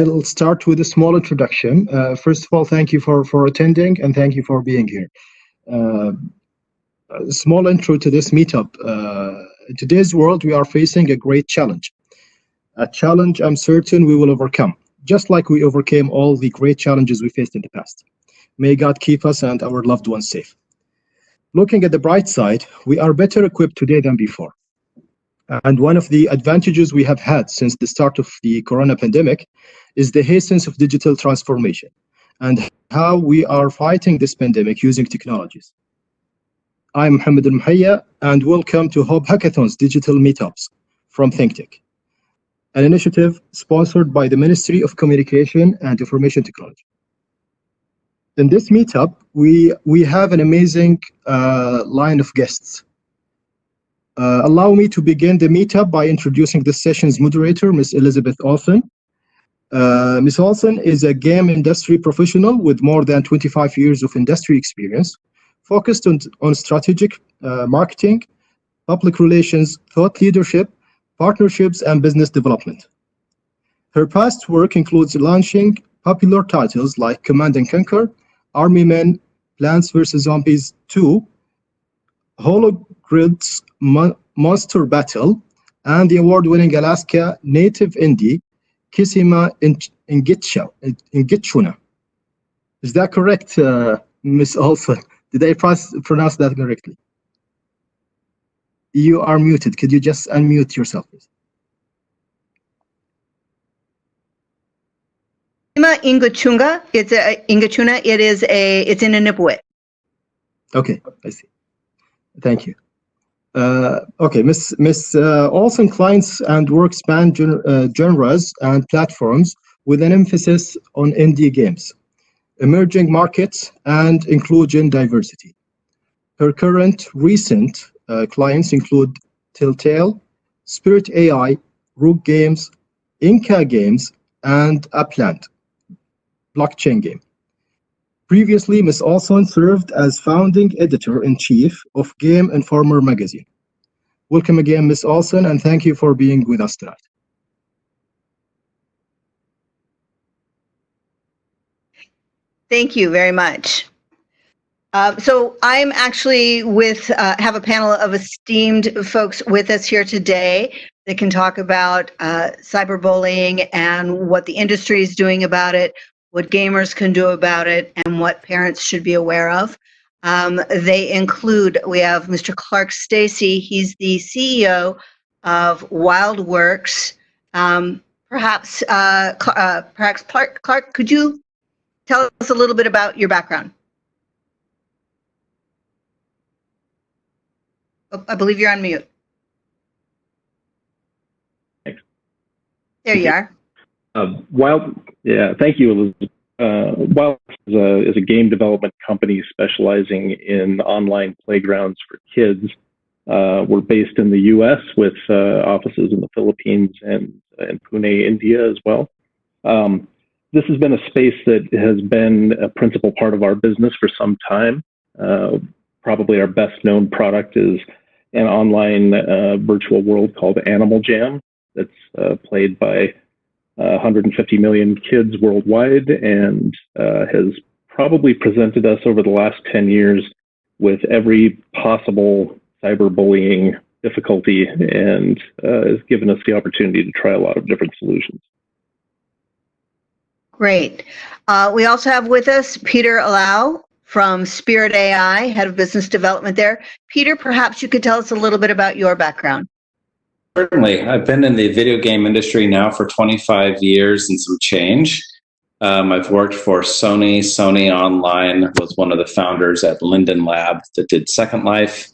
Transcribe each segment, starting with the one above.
I'll start with a small introduction. First of all, thank you for attending and thank you for being here. A small intro to this meetup. In today's world, we are facing a great challenge. A challenge I'm certain we will overcome, just like we overcame all the great challenges we faced in the past. May God keep us and our loved ones safe. Looking at the bright side, we are better equipped today than before. And one of the advantages we have had since the start of the corona pandemic is the haste of digital transformation and how we are fighting this pandemic using technologies. I'm Mohammed Al-Muhayya, and welcome to Hope Hackathon's digital meetups from Thinktech, an initiative sponsored by the Ministry of Communication and Information Technology. In this meetup, we have an amazing line of guests. Allow me to begin the meetup by introducing this session's moderator, Ms. Elizabeth Olsen. Ms. Olsen is a game industry professional with more than 25 years of industry experience, focused on strategic marketing, public relations, thought leadership, partnerships, and business development. Her past work includes launching popular titles like Command & Conquer, Army Men, Plants vs. Zombies 2, Hologrid's Monster Battle, and the award-winning Alaska native indie Kisima Ingitshuna. Is that correct, Ms. Olsen? Did I pronounce that correctly? You are muted. Could you just unmute yourself, please? Ingachunga. It's a Ingachuna. It's in Inupiat. Okay, I see. Thank you. Okay, Ms. Olsen clients and work span genres and platforms with an emphasis on indie games, emerging markets, and inclusion diversity. Her current recent clients include Telltale, Spirit AI, Rook Games, Inca Games, and Upland, blockchain game. Previously, Ms. Olsen served as founding editor-in-chief of Game Informer magazine. Welcome again, Ms. Olsen, and thank you for being with us tonight. Thank you very much. So I'm actually have a panel of esteemed folks with us here today that can talk about cyberbullying and what the industry is doing about it, what gamers can do about it, and what parents should be aware of. They include, we have Mr. Clark Stacey. He's the CEO of WildWorks. Perhaps Clark, could you tell us a little bit about your background? Oh, I believe you're on mute. Thanks. There you are. Thank you, Elizabeth. WildWorks is a game development company specializing in online playgrounds for kids. We're based in the U.S. with offices in the Philippines and Pune, India as well. This has been a space that has been a principal part of our business for some time. Probably our best known product is an online virtual world called Animal Jam that's played by 150 million kids worldwide and has probably presented us over the last 10 years with every possible cyberbullying difficulty and has given us the opportunity to try a lot of different solutions. Great. We also have with us Peter Allow from Spirit AI, Head of Business Development there. Peter, perhaps you could tell us a little bit about your background. Certainly. I've been in the video game industry now for 25 years and some change. I've worked for Sony. Sony Online was one of the founders at Linden Lab that did Second Life,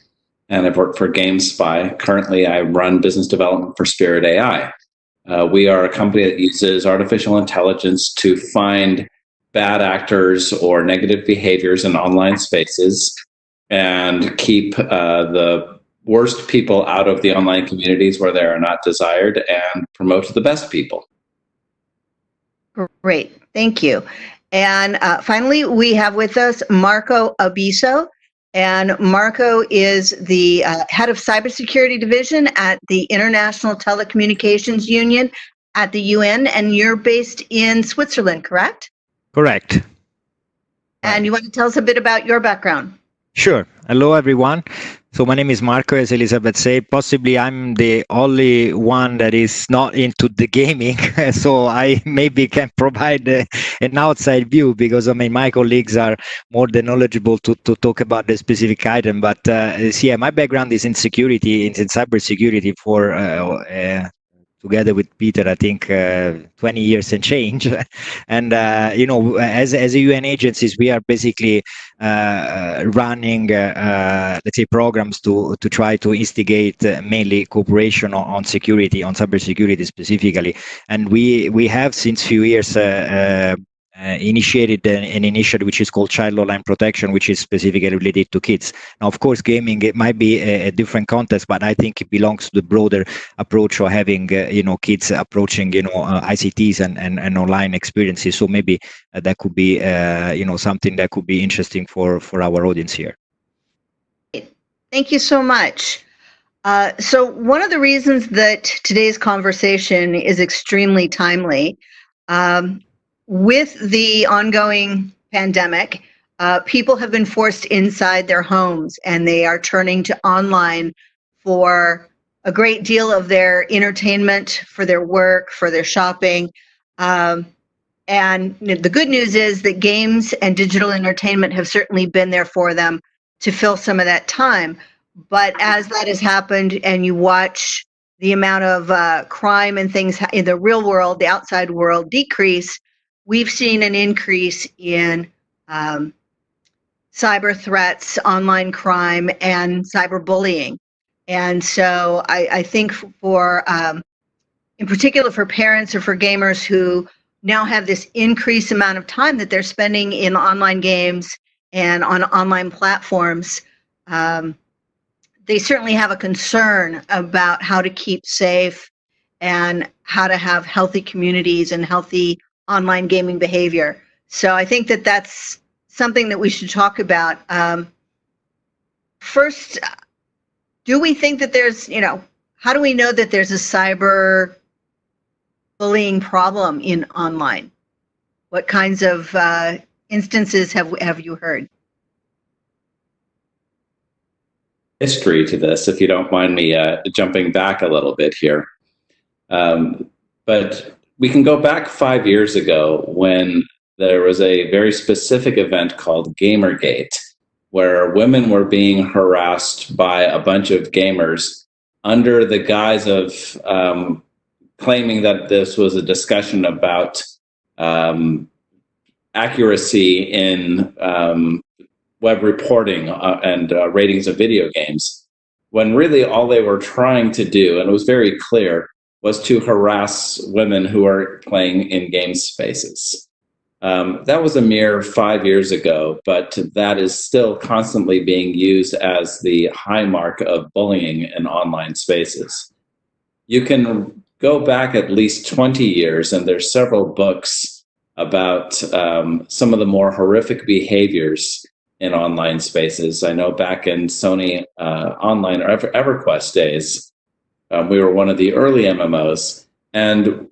and I've worked for GameSpy. Currently, I run business development for Spirit AI. We are a company that uses artificial intelligence to find bad actors or negative behaviors in online spaces and keep the worst people out of the online communities where they are not desired and promote the best people. Great, thank you. And finally, we have with us Marco Abiso. And Marco is the head of cybersecurity division at the International Telecommunications Union at the UN, and you're based in Switzerland, correct? Correct. And you want to tell us a bit about your background? Sure. Hello, everyone. So my name is Marco, as Elizabeth said. Possibly I'm the only one that is not into the gaming, so I maybe can provide an outside view, because I mean my colleagues are more than knowledgeable to talk about the specific item. But yeah, my background is in security, in cybersecurity for together with Peter, I think 20 years and change. And you know, as a UN agencies, we are basically running, let's say, programs to try to instigate mainly cooperation on security, on cybersecurity specifically. And we have since few years initiated an initiative which is called Child Online Protection, which is specifically related to kids. Now, of course, gaming, it might be a different context, but I think it belongs to the broader approach of having you know, kids approaching, you know, ICTs and online experiences. So maybe that could be you know, something that could be interesting for our audience here. Thank you so much. So one of the reasons that today's conversation is extremely timely, with the ongoing pandemic, people have been forced inside their homes, and they are turning to online for a great deal of their entertainment, for their work, for their shopping. And the good news is that games and digital entertainment have certainly been there for them to fill some of that time. But as that has happened, and you watch the amount of crime and things in the real world, the outside world, decrease, we've seen an increase in cyber threats, online crime, and cyberbullying. And so I think for, in particular for parents or for gamers who now have this increased amount of time that they're spending in online games and on online platforms, they certainly have a concern about how to keep safe and how to have healthy communities and healthy online gaming behavior. So I think that that's something that we should talk about. First, do we think that there's, you know, how do we know that there's a cyber bullying problem in online? What kinds of instances have you heard? History to this, if you don't mind me jumping back a little bit here. But we can go back 5 years ago when there was a very specific event called Gamergate, where women were being harassed by a bunch of gamers under the guise of claiming that this was a discussion about accuracy in web reporting and ratings of video games, when really all they were trying to do, and it was very clear, was to harass women who are playing in game spaces. That was a mere 5 years ago, but that is still constantly being used as the high mark of bullying in online spaces. You can go back at least 20 years, and there's several books about some of the more horrific behaviors in online spaces. I know back in Sony Online or EverQuest days, we were one of the early MMOs, and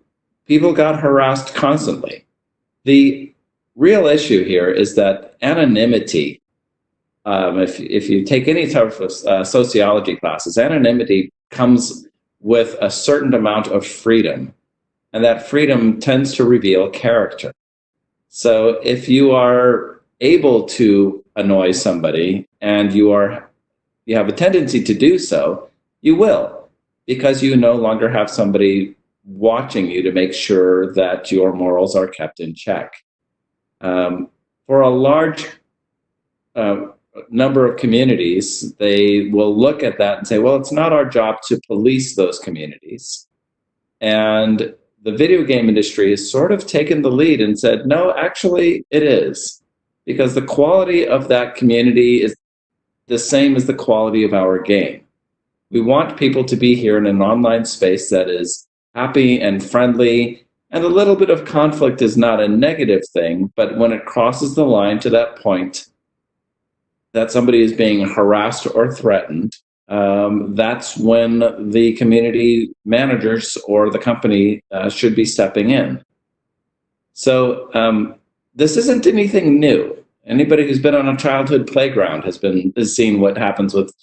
people got harassed constantly. The real issue here is that anonymity, if you take any type of sociology classes, anonymity comes with a certain amount of freedom, and that freedom tends to reveal character. So if you are able to annoy somebody and you have a tendency to do so, you will, because you no longer have somebody watching you to make sure that your morals are kept in check. For a large number of communities, they will look at that and say, well, it's not our job to police those communities. And the video game industry has sort of taken the lead and said, no, actually it is, because the quality of that community is the same as the quality of our game. We want people to be here in an online space that is happy and friendly, and a little bit of conflict is not a negative thing, but when it crosses the line to that point that somebody is being harassed or threatened, that's when the community managers or the company should be stepping in. So this isn't anything new. Anybody who's been on a childhood playground has seen what happens with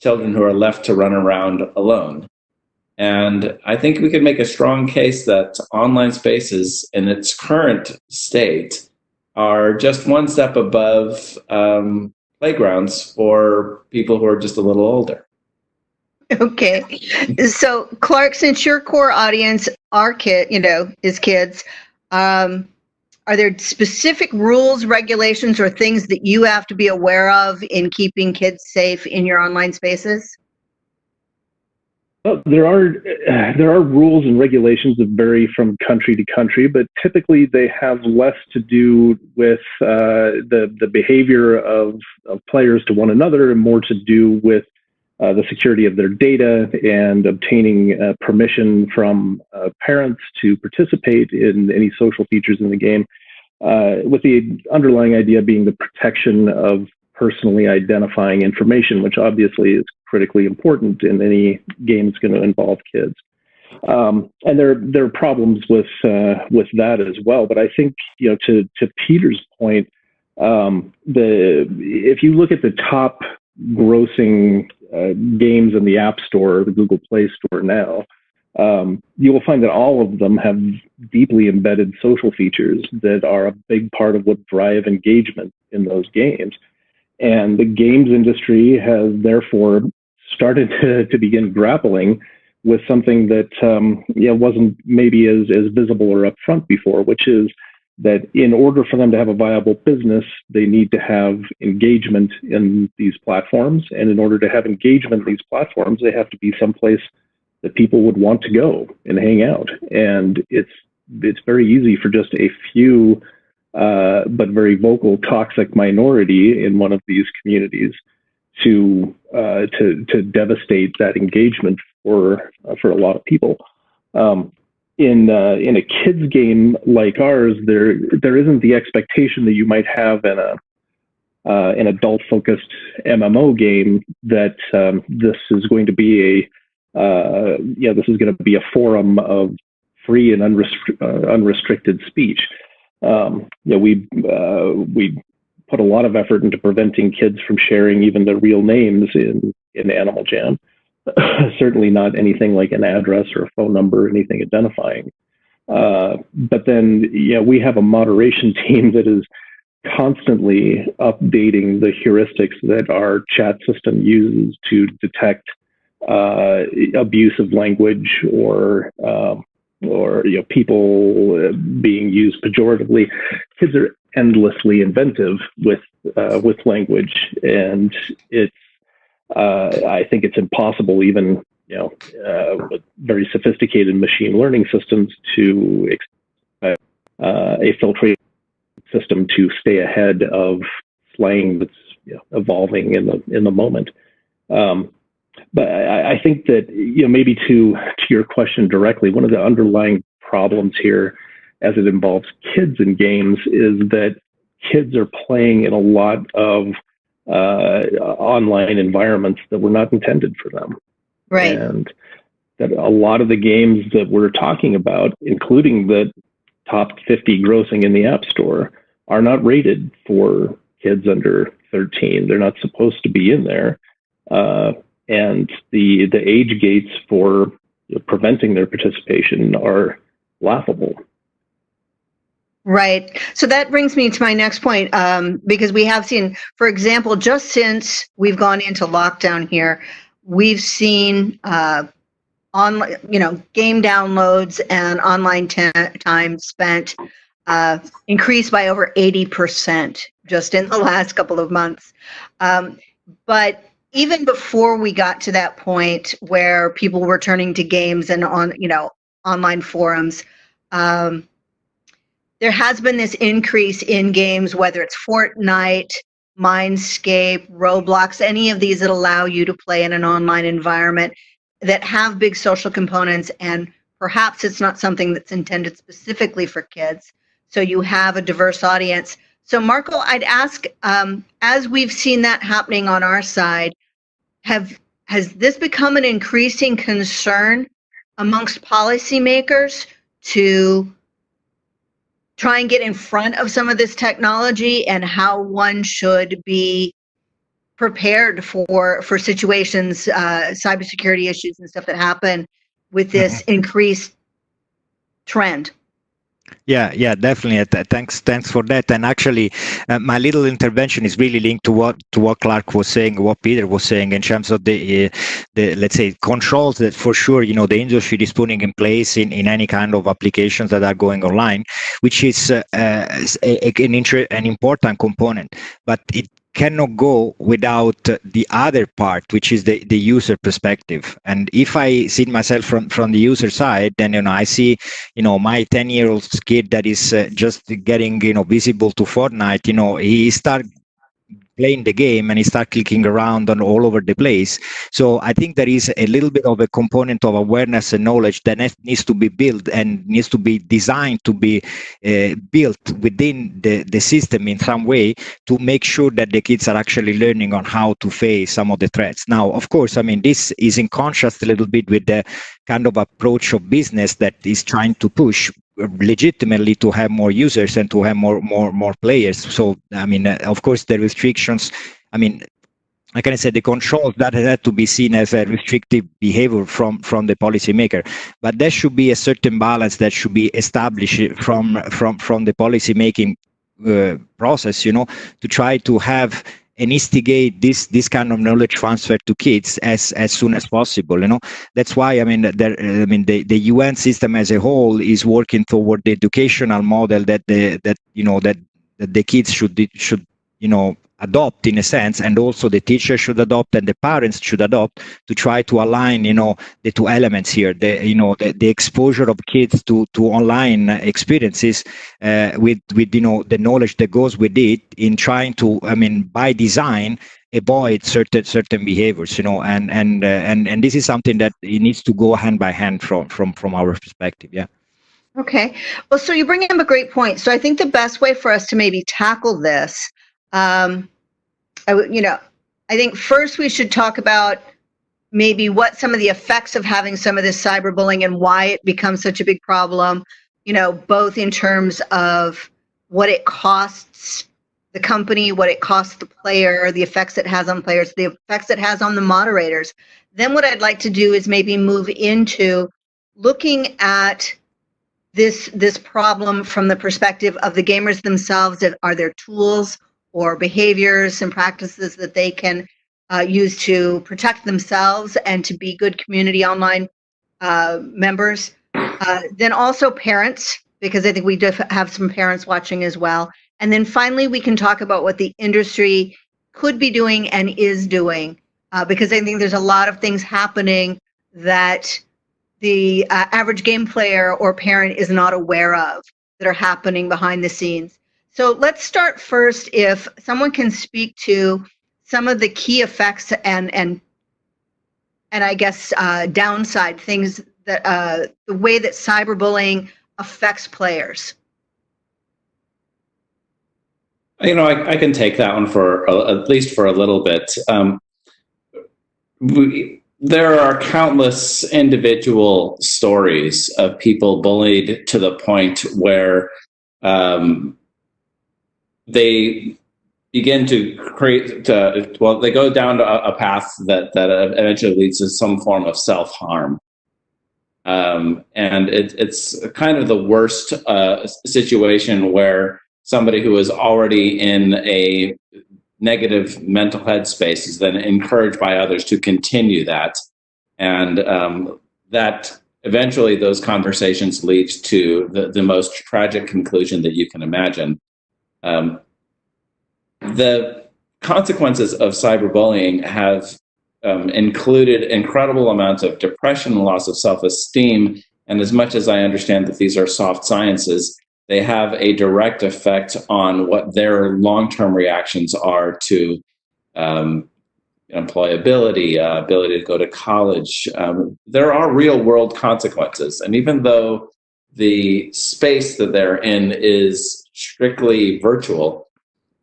children who are left to run around alone. And I think we could make a strong case that online spaces in its current state are just one step above playgrounds for people who are just a little older. Okay. So Clark, since your core audience are is kids, are there specific rules, regulations, or things that you have to be aware of in keeping kids safe in your online spaces? Well, there are rules and regulations that vary from country to country, but typically they have less to do with the behavior of players to one another and more to do with the security of their data and obtaining permission from parents to participate in any social features in the game, with the underlying idea being the protection of personally identifying information, which obviously is critically important in any game that's going to involve kids. And there are problems with that as well. But I think, to Peter's point, if you look at the top grossing games in the App Store, the Google Play Store now, you will find that all of them have deeply embedded social features that are a big part of what drive engagement in those games. And the games industry has therefore started to begin grappling with something that wasn't maybe as visible or upfront before, which is that in order for them to have a viable business, they need to have engagement in these platforms. And in order to have engagement in these platforms, they have to be someplace that people would want to go and hang out. And it's very easy for just a few but very vocal, toxic minority in one of these communities to devastate that engagement for a lot of people. In a kids game like ours, there isn't the expectation that you might have in an adult-focused MMO game that this is going to be a forum of free and unrestricted speech. We put a lot of effort into preventing kids from sharing even their real names in Animal Jam. Certainly not anything like an address or a phone number or anything identifying. But then, we have a moderation team that is constantly updating the heuristics that our chat system uses to detect abusive language or people being used pejoratively. Kids are endlessly inventive with language, and it's I think it's impossible, even with very sophisticated machine learning systems, to expect a filtration system to stay ahead of slang that's evolving in the moment. But I think that maybe to your question directly, one of the underlying problems here, as it involves kids in games, is that kids are playing in a lot of online environments that were not intended for them. Right. And that a lot of the games that we're talking about, including the top 50 grossing in the App Store, are not rated for kids under 13. They're not supposed to be in there. And the age gates for preventing their participation are laughable. Right. So that brings me to my next point, because we have seen, for example, just since we've gone into lockdown here, we've seen online, game downloads and online time spent increase by over 80% just in the last couple of months. But even before we got to that point where people were turning to games and online forums, there has been this increase in games, whether it's Fortnite, Mindscape, Roblox, any of these that allow you to play in an online environment that have big social components, and perhaps it's not something that's intended specifically for kids. So you have a diverse audience. So Marco, I'd ask, as we've seen that happening on our side, has this become an increasing concern amongst policymakers to try and get in front of some of this technology and how one should be prepared for situations, cybersecurity issues and stuff that happen with this increased trend? Yeah, definitely. Thanks for that. And actually, my little intervention is really linked to what Clark was saying, what Peter was saying in terms of the let's say controls that for sure the industry is putting in place in any kind of applications that are going online, which is an important component, but it cannot go without the other part, which is the user perspective. And if I see myself from the user side, then I see my 10-year-old kid that is just getting visible to Fortnite. He start playing the game and he start clicking around on all over the place. So I think there is a little bit of a component of awareness and knowledge that needs to be built and needs to be designed to be built within the system in some way to make sure that the kids are actually learning on how to face some of the threats. Now, of course, this is in contrast a little bit with the kind of approach of business that is trying to push legitimately to have more users and to have more players. So of course the restrictions, like I said, the controls that had to be seen as a restrictive behavior from the policymaker, but there should be a certain balance that should be established from the policy making process, to try to have and instigate this kind of knowledge transfer to kids as soon as possible. That's why the UN system as a whole is working toward the educational model that the kids should adopt in a sense, and also the teacher should adopt and the parents should adopt, to try to align the two elements here, the exposure of kids to online experiences with the knowledge that goes with it, in trying to by design avoid certain behaviors, and this is something that it needs to go hand by hand from our perspective. Yeah. Okay. Well, so you bring up a great point. So I think the best way for us to maybe tackle this, I think first we should talk about maybe what some of the effects of having some of this cyberbullying and why it becomes such a big problem, both in terms of what it costs the company, what it costs the player, the effects it has on players, the effects it has on the moderators. Then what I'd like to do is maybe move into looking at this problem from the perspective of the gamers themselves. Are there tools or behaviors and practices that they can use to protect themselves and to be good community online members? Then also parents, because I think we do have some parents watching as well. And then finally, we can talk about what the industry could be doing and is doing, because I think there's a lot of things happening that the average game player or parent is not aware of that are happening behind the scenes. So let's start first, if someone can speak to some of the key effects and I guess downside things that the way that cyberbullying affects players. I can take that one for at least for a little bit. There are countless individual stories of people bullied to the point where they begin to create, they go down to a path that eventually leads to some form of self-harm. And it's kind of the worst situation where somebody who is already in a negative mental headspace is then encouraged by others to continue that. And that eventually those conversations lead to the most tragic conclusion that you can imagine. The consequences of cyberbullying have included incredible amounts of depression, loss of self-esteem, and as much as I understand that these are soft sciences, they have a direct effect on what their long-term reactions are to employability, ability to go to college. There are real-world consequences, and even though the space that they're in is strictly virtual,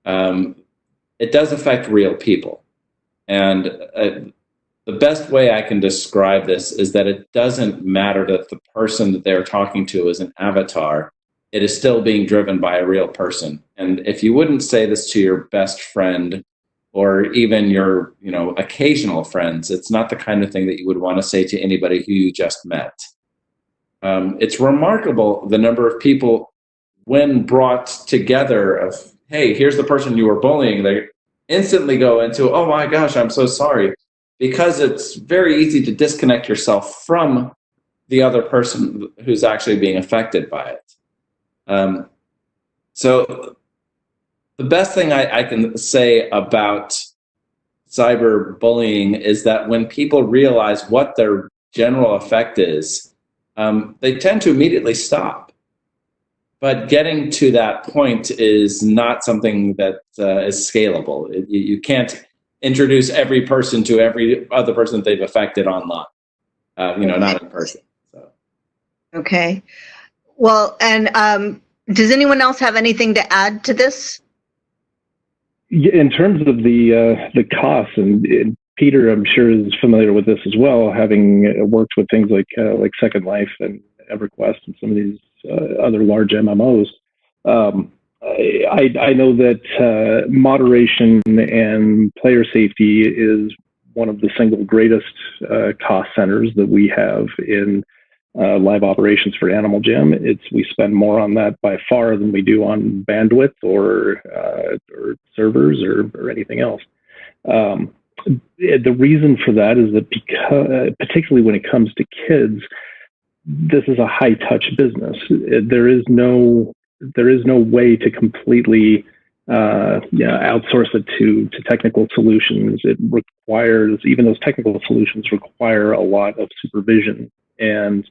it does affect real people. And the best way I can describe this is that it doesn't matter that the person that they're talking to is an avatar. It is still being driven by a real person. And if you wouldn't say this to your best friend or even your, occasional friends, it's not the kind of thing that you would want to say to anybody who you just met. It's remarkable the number of people, when brought together of, hey, here's the person you were bullying, they instantly go into, oh my gosh, I'm so sorry. Because it's very easy to disconnect yourself from the other person who's actually being affected by it. So the best thing I can say about cyberbullying is that when people realize what their general effect is, they tend to immediately stop. But getting to that point is not something that is scalable. You can't introduce every person to every other person that they've affected online, not in person. So. Okay. Well, and does anyone else have anything to add to this? In terms of the costs, and Peter, I'm sure, is familiar with this as well, having worked with things like Second Life and EverQuest and some of these other large MMOs. I know that moderation and player safety is one of the single greatest cost centers that we have in live operations for Animal Jam. We spend more on that by far than we do on bandwidth or servers or anything else. The reason for that is that because, particularly when it comes to kids, this is a high touch business. There is no way to completely outsource it to technical solutions. It requires, even those technical solutions require a lot of supervision, and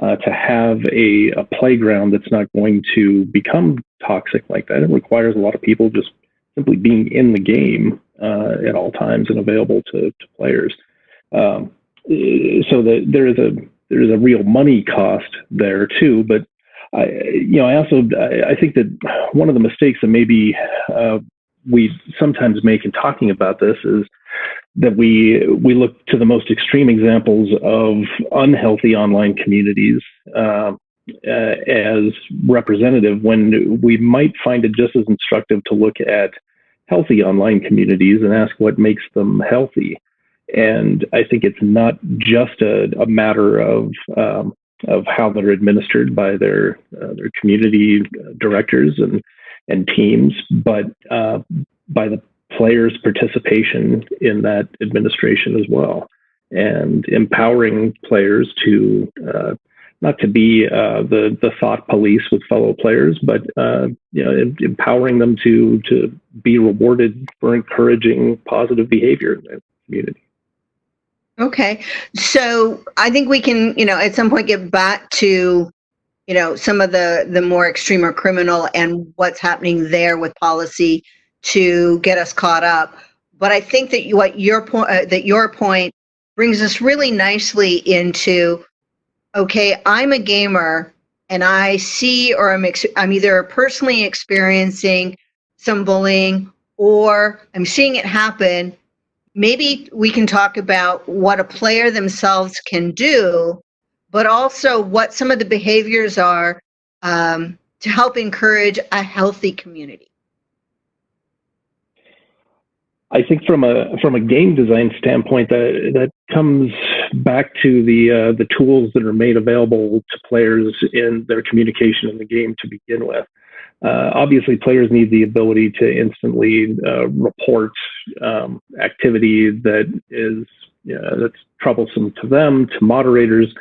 to have a playground that's not going to become toxic like that, it requires a lot of people just simply being in the game at all times and available to players. So that there is a real money cost there too. But I think that one of the mistakes that maybe we sometimes make in talking about this is that we look to the most extreme examples of unhealthy online communities as representative, when we might find it just as instructive to look at healthy online communities and ask what makes them healthy. And I think it's not just a matter of how they're administered by their community directors and teams, but by the players' participation in that administration as well, and empowering players to not to be the thought police with fellow players, but empowering them to be rewarded for encouraging positive behavior in their community. Okay, so I think we can, at some point get back to, some of the more extreme or criminal and what's happening there with policy to get us caught up. But I think that your point brings us really nicely into, okay, I'm a gamer and I see, or I'm either personally experiencing some bullying or I'm seeing it happen. Maybe we can talk about what a player themselves can do, but also what some of the behaviors are to help encourage a healthy community. I think from a game design standpoint, that comes back to the tools that are made available to players in their communication in the game to begin with. Obviously, players need the ability to instantly report activity that is that's troublesome to them, to moderators.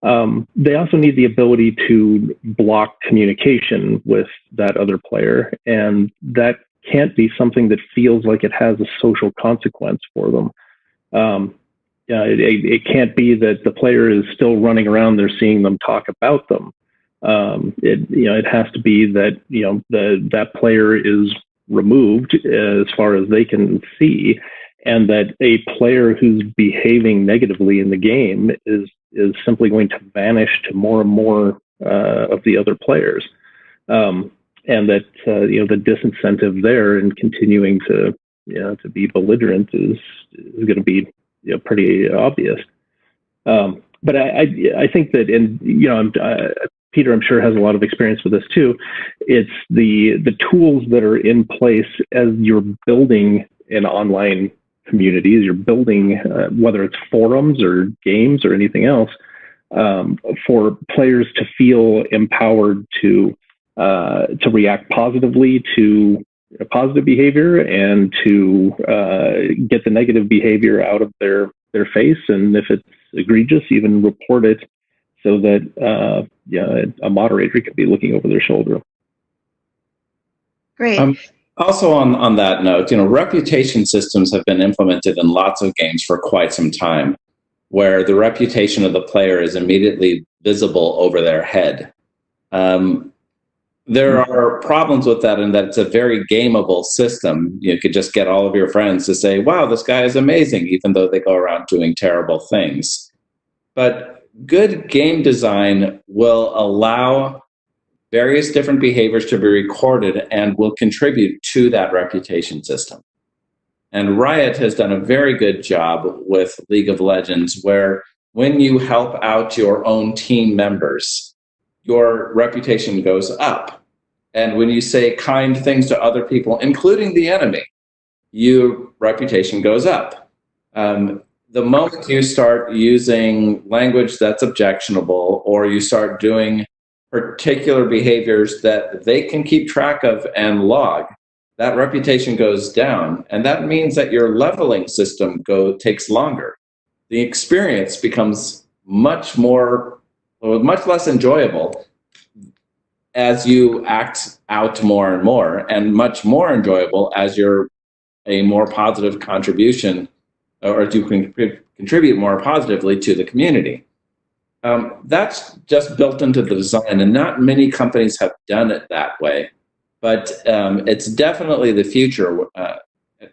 They also need the ability to block communication with that other player, and that can't be something that feels like it has a social consequence for them. It can't be that the player is still running around, they're seeing them talk about them. It has to be that that player is removed as far as they can see, and that a player who's behaving negatively in the game is simply going to vanish to more and more of the other players. And that the disincentive there in continuing to be belligerent is going to be pretty obvious. But I think that, and Peter, I'm sure, has a lot of experience with this too. It's the tools that are in place as you're building an online community, as you're building, whether it's forums or games or anything else, for players to feel empowered to react positively to positive behavior and to get the negative behavior out of their face, and if it's egregious, even report it, so that a moderator could be looking over their shoulder. Great. Also on that note, reputation systems have been implemented in lots of games for quite some time, where the reputation of the player is immediately visible over their head. There are problems with that in that it's a very gameable system. You could just get all of your friends to say, wow, this guy is amazing, even though they go around doing terrible things. But good game design will allow various different behaviors to be recorded and will contribute to that reputation system. And Riot has done a very good job with League of Legends, where when you help out your own team members, your reputation goes up. And when you say kind things to other people, including the enemy, your reputation goes up. The moment you start using language that's objectionable, or you start doing particular behaviors that they can keep track of and log, that reputation goes down. And that means that your leveling system takes longer. The experience becomes much less enjoyable as you act out more and more, and much more enjoyable as you're a more positive contribution, or as you can contribute more positively to the community. That's just built into the design, and not many companies have done it that way. But it's definitely the future.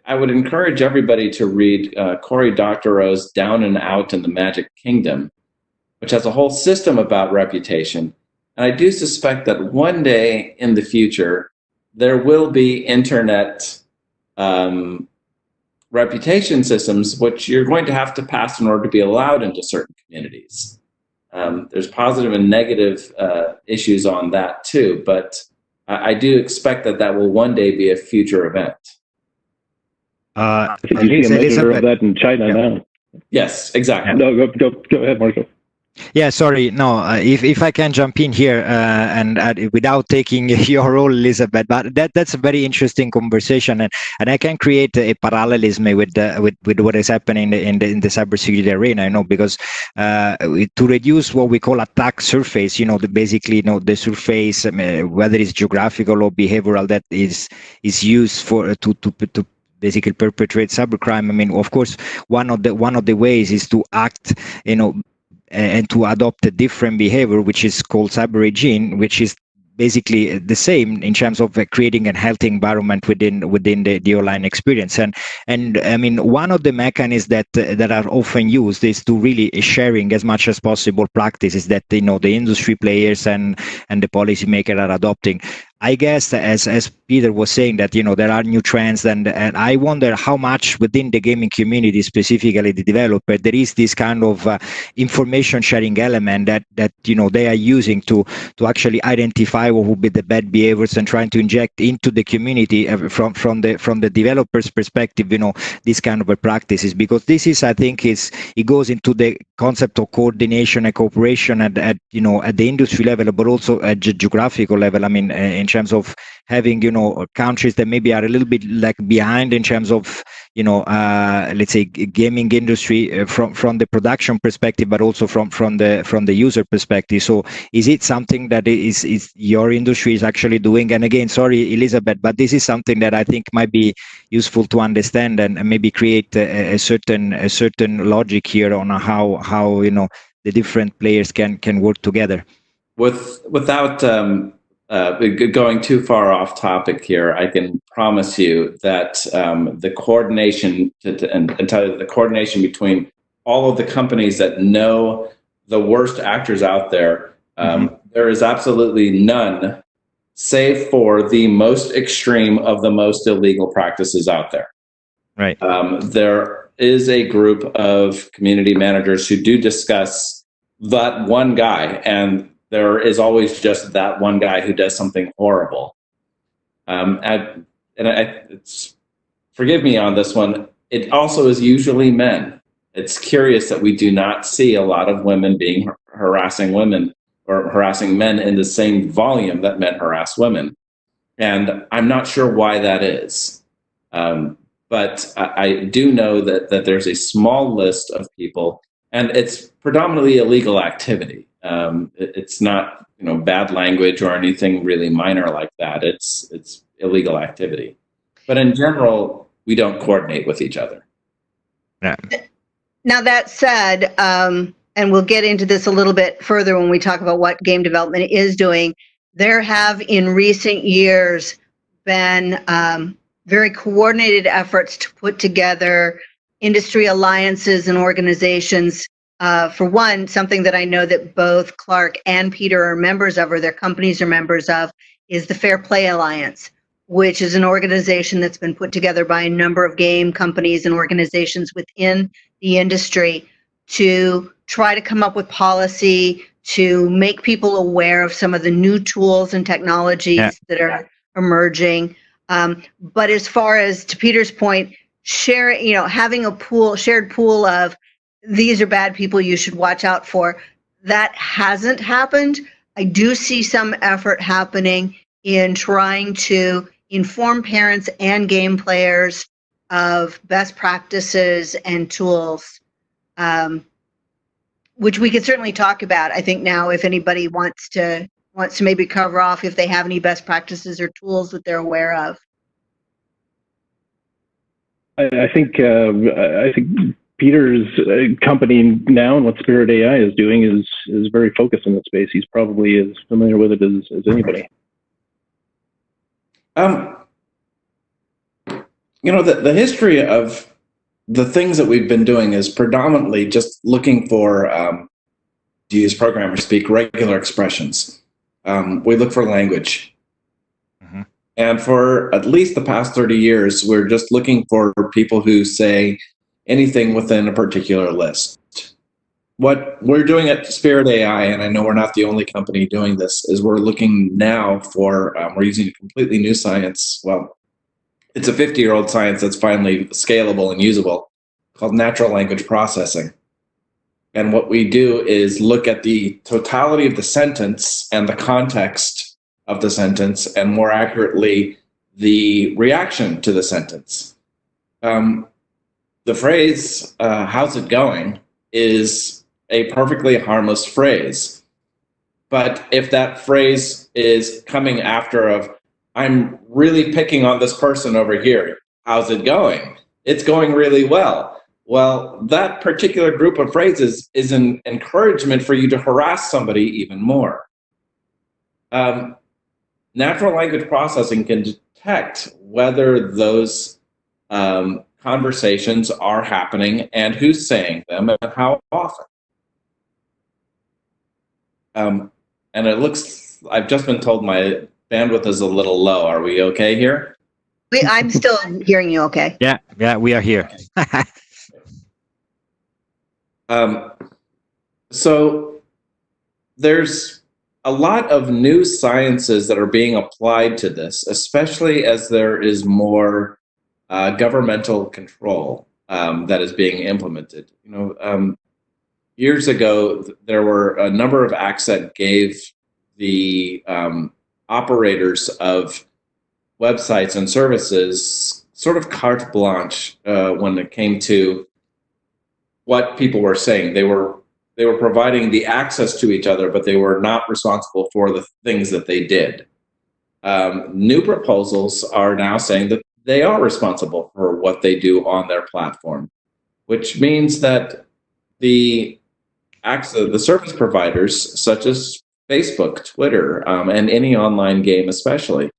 I would encourage everybody to read Cory Doctorow's Down and Out in the Magic Kingdom, which has a whole system about reputation. And I do suspect that one day in the future, there will be internet reputation systems, which you're going to have to pass in order to be allowed into certain communities. There's positive and negative issues on that too, but I do expect that will one day be a future event. I think you see a measure of that in China now. Yes, exactly. No, go ahead, Marco. Yeah, sorry. No, if I can jump in here and without taking your role, Elizabeth, but that's a very interesting conversation, and I can create a parallelism with what is happening in the cybersecurity arena. Because to reduce what we call attack surface, the surface, whether it's geographical or behavioral, that is used for to basically perpetrate cybercrime. I mean, of course, one of the ways is to act, and to adopt a different behavior, which is called cyber hygiene, which is basically the same in terms of creating a healthy environment within the online experience. And I mean, one of the mechanisms that are often used is to really sharing as much as possible practices that the industry players and the policymakers are adopting. I guess, as Peter was saying, that there are new trends, and I wonder how much within the gaming community, specifically the developer, there is this kind of information sharing element that they are using to actually identify what would be the bad behaviors and trying to inject into the community from the developer's perspective, these kind of practices, because this is, I think, it goes into the concept of coordination and cooperation at the industry level, but also at the geographical level. I mean, in terms of having countries that maybe are a little bit like behind in terms of let's say gaming industry from the production perspective, but also from the user perspective. So is it something that is your industry is actually doing? And again, sorry, Elizabeth, but this is something that I think might be useful to understand and maybe create a certain logic here on how the different players can work together. Without going too far off topic here, I can promise you that the coordination the coordination between all of the companies that know the worst actors out there, there is absolutely none, save for the most extreme of the most illegal practices out there. Right. There is a group of community managers who do discuss that one guy, and there is always just that one guy who does something horrible. Forgive me on this one, it also is usually men. It's curious that we do not see a lot of women being harassing women or harassing men in the same volume that men harass women. And I'm not sure why that is. But I do know that there's a small list of people, and it's predominantly illegal activity. It's not, bad language or anything really minor like that. It's illegal activity. But in general, we don't coordinate with each other. Yeah. Now that said, and we'll get into this a little bit further when we talk about what game development is doing, there have in recent years been very coordinated efforts to put together industry alliances and organizations. For one, something that I know that both Clark and Peter are members of, or their companies are members of, is the Fair Play Alliance, which is an organization that's been put together by a number of game companies and organizations within the industry to try to come up with policy to make people aware of some of the new tools and technologies that are emerging. But as far as, to Peter's point, having a shared pool of these are bad people you should watch out for, that hasn't happened. I do see some effort happening in trying to inform parents and game players of best practices and tools, which we could certainly talk about. I think now, if anybody wants to maybe cover off if they have any best practices or tools that they're aware of. I think Peter's company now and what Spirit AI is doing is very focused in that space. He's probably as familiar with it as anybody. The history of the things that we've been doing is predominantly just looking for, to use programmer speak, regular expressions. We look for language. Mm-hmm. And for at least the past 30 years, we're just looking for people who say anything within a particular list. What we're doing at Spirit AI, and I know we're not the only company doing this, is we're looking now for, we're using a completely new science. Well, it's a 50-year-old science that's finally scalable and usable, called natural language processing. And what we do is look at the totality of the sentence and the context of the sentence, and more accurately, the reaction to the sentence. The phrase, how's it going, is a perfectly harmless phrase. But if that phrase is coming after of, I'm really picking on this person over here, how's it going? It's going really well. Well, that particular group of phrases is an encouragement for you to harass somebody even more. Natural language processing can detect whether those conversations are happening and who's saying them and how often. And it looks, I've just been told my bandwidth is a little low. Are we okay here? I'm still hearing you okay. Yeah, we are here. So there's a lot of new sciences that are being applied to this, especially as there is more governmental control that is being implemented. Years ago, there were a number of acts that gave the operators of websites and services sort of carte blanche when it came to what people were saying. They were providing the access to each other, but they were not responsible for the things that they did. New proposals are now saying that they are responsible for what they do on their platform, which means that the service providers, such as Facebook, Twitter, and any online game especially,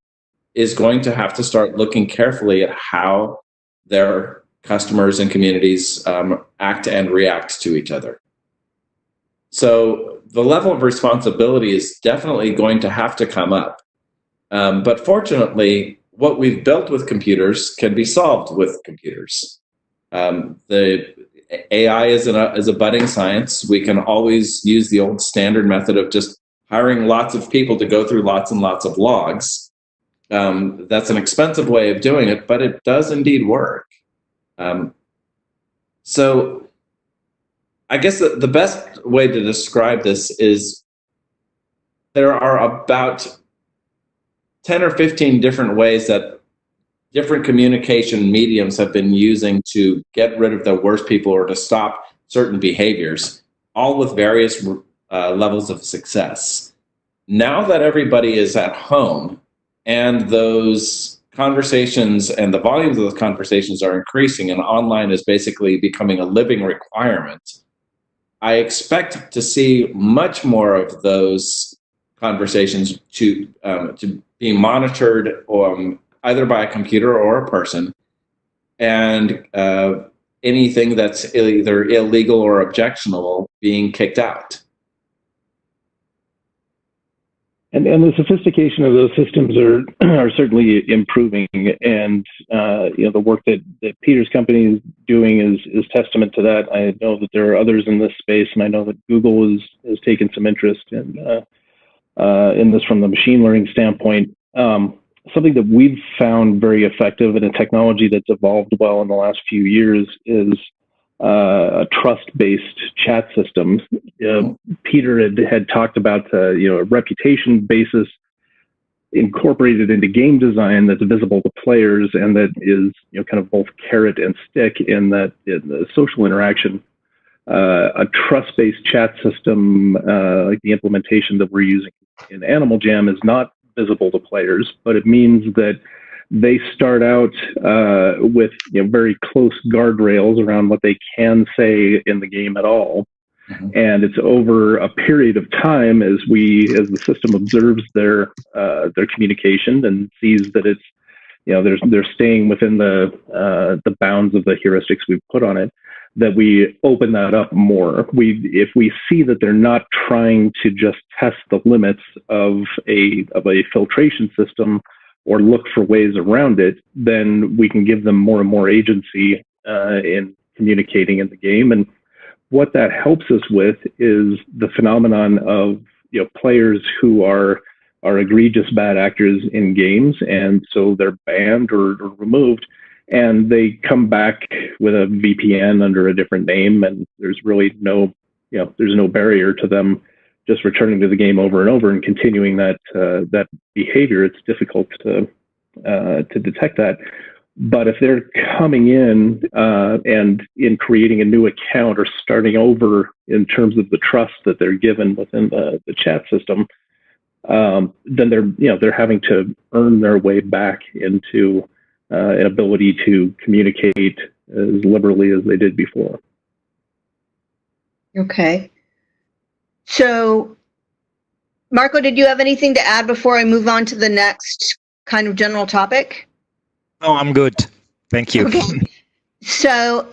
is going to have to start looking carefully at how their customers and communities act and react to each other. So the level of responsibility is definitely going to have to come up. But fortunately, what we've built with computers can be solved with computers. The AI is a budding science. We can always use the old standard method of just hiring lots of people to go through lots and lots of logs. That's an expensive way of doing it, but it does indeed work. So I guess the best way to describe this is there are about 10 or 15 different ways that different communication mediums have been using to get rid of the worst people or to stop certain behaviors, all with various levels of success. Now that everybody is at home and those conversations and the volumes of those conversations are increasing and online is basically becoming a living requirement, I expect to see much more of those conversations to be monitored either by a computer or a person, and anything that's either illegal or objectionable being kicked out. And the sophistication of those systems are certainly improving, and the work that Peter's company is doing is testament to that. I know that there are others in this space, and I know that Google has taken some interest in this from the machine learning standpoint. Something that we've found very effective and a technology that's evolved well in the last few years is a trust-based chat system. Peter had talked about a reputation basis incorporated into game design that's visible to players and that is kind of both carrot and stick in that in the social interaction. A trust-based chat system like the implementation that we're using in Animal Jam is not visible to players, but it means that they start out with very close guardrails around what they can say in the game at all. Mm-hmm. And it's over a period of time as the system observes their communication and sees that it's they're staying within the bounds of the heuristics we've put on it, that we open that up more. If we see that they're not trying to just test the limits of a filtration system or look for ways around it, then we can give them more and more agency in communicating in the game. And what that helps us with is the phenomenon of players who are egregious bad actors in games, and so they're banned or removed, and they come back with a VPN under a different name, and there's really no barrier to them just returning to the game over and over and continuing that behavior. It's difficult to detect that. But if they're coming in and in creating a new account or starting over in terms of the trust that they're given within the chat system, then they're having to earn their way back into an ability to communicate as liberally as they did before. Okay. So, Marco, did you have anything to add before I move on to the next kind of general topic? No, I'm good. Thank you. Okay. So,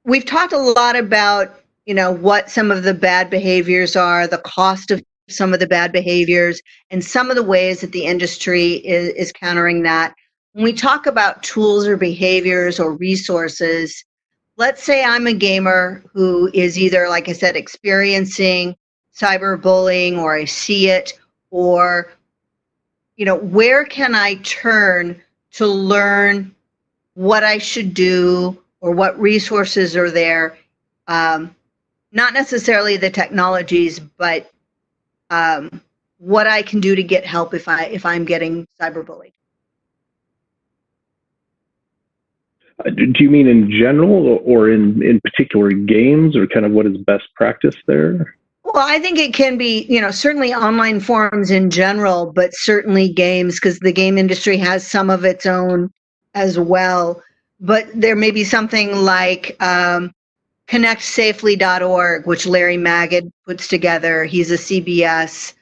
we've talked a lot about, what some of the bad behaviors are, the cost of some of the bad behaviors, and some of the ways that the industry is countering that. When we talk about tools or behaviors or resources, let's say I'm a gamer who is either, like I said, experiencing cyberbullying, or I see it, or, where can I turn to learn what I should do or what resources are there? Not necessarily the technologies, but what I can do to get help if I'm getting cyberbullied. Do you mean in general or in particular games, or kind of what is best practice there? Well, I think it can be, certainly online forums in general, but certainly games, because the game industry has some of its own as well. But there may be something like connectsafely.org, which Larry Magid puts together. He's a CBS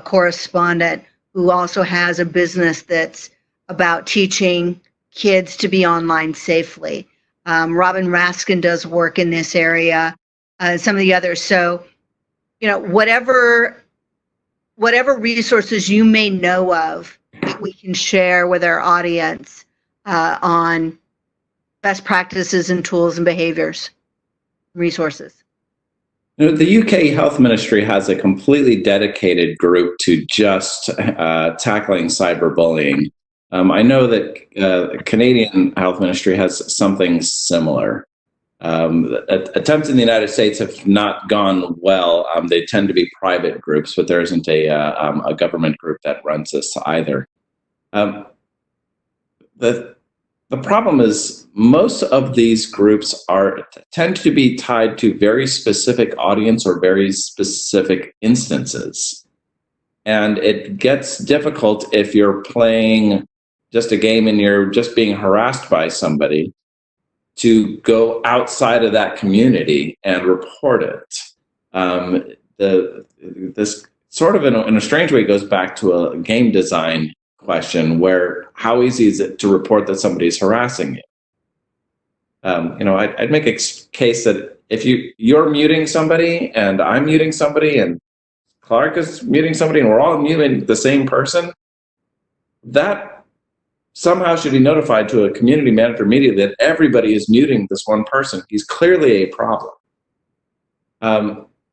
correspondent who also has a business that's about teaching kids to be online safely. Robin Raskin does work in this area, some of the others. So, whatever resources you may know of that we can share with our audience on best practices and tools and behaviors, resources? The UK Health Ministry has a completely dedicated group to just tackling cyberbullying. I know that the Canadian Health Ministry has something similar. Attempts in the United States have not gone well. They tend to be private groups, but there isn't a government group that runs this either. The problem is most of these groups tend to be tied to very specific audience or very specific instances. And it gets difficult if you're playing just a game and you're just being harassed by somebody to go outside of that community and report it. This sort of in a strange way goes back to a game design question where how easy is it to report that somebody's harassing you? I'd make a case that if you're muting somebody and I'm muting somebody and Clark is muting somebody and we're all muting the same person, that somehow should be notified to a community manager immediately that everybody is muting this one person. He's clearly a problem.